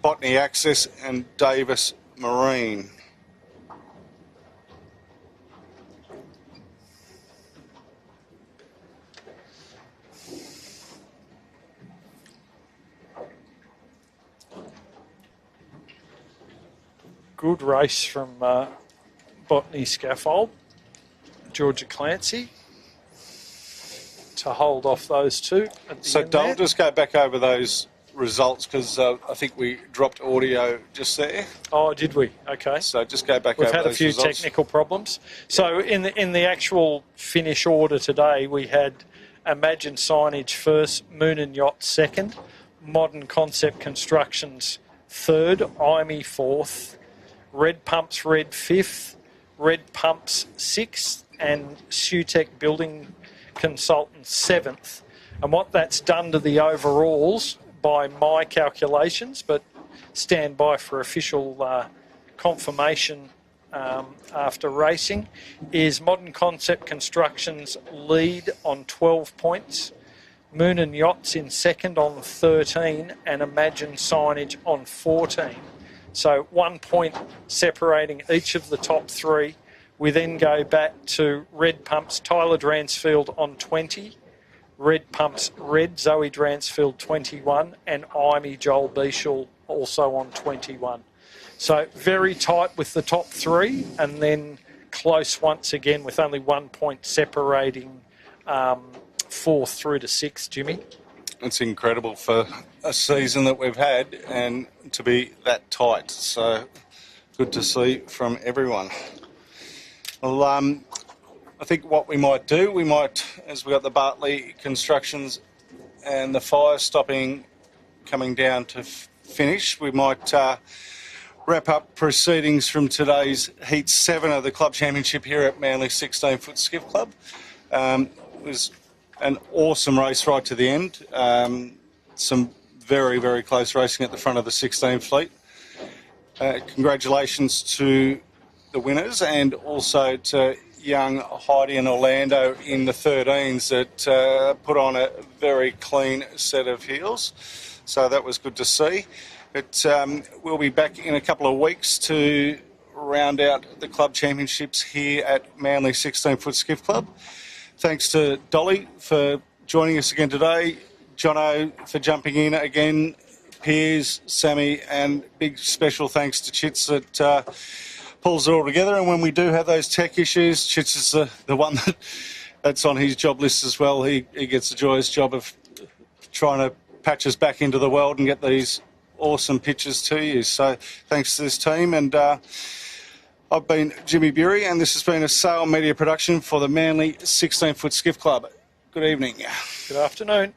Botany Access and Davis Marine. Good race from Botany Scaffold, Georgia Clancy, to hold off those two at the So, end Dole, there. just go back over those results because I think we dropped audio just there. Oh, did we? Okay. So just go back We've over had a those few results. technical problems. So in the actual finish order today, we had Imagine Signage first, Moon and Yacht second, Modern Concept Constructions third, IME fourth, Red Pumps Red fifth, Red Pumps sixth, and Sutec Building Consultants seventh. And what that's done to the overalls, by my calculations, but stand by for official confirmation after racing, is Modern Concept Constructions lead on 12 points, Moon and Yachts in second on 13, and Imagine Signage on 14. So 1 point separating each of the top three. We then go back to Red Pumps, Tyler Dransfield on 20, Red Pumps Red, Zoe Dransfield 21, and IME Joel Beashall also on 21. So very tight with the top three, and then close once again with only 1 point separating fourth through to sixth, Jimmy. It's incredible for a season that we've had and to be that tight. So good to see from everyone. Well, I think what we might do, as we got the Bartley constructions and the fire stopping coming down to finish, we might wrap up proceedings from today's Heat 7 of the Club Championship here at Manly 16ft Skiff Club. It was an awesome race right to the end. Some very, very close racing at the front of the 16 fleet. Congratulations to the winners and also to young Heidi and Orlando in the 13s that put on a very clean set of heels. So that was good to see. But we'll be back in a couple of weeks to round out the club championships here at Manly 16ft Skiff Club. Thanks to Dolly for joining us again today, Jono for jumping in again, Piers, Sammy, and big special thanks to Chits that pulls it all together. And when we do have those tech issues, Chits is the one that's on his job list as well. He gets the joyous job of trying to patch us back into the world and get these awesome pictures to you. So thanks to this team. And I've been Jimmy Bury, and this has been a Sale Media production for the Manly 16ft Skiff Club. Good evening. Good afternoon.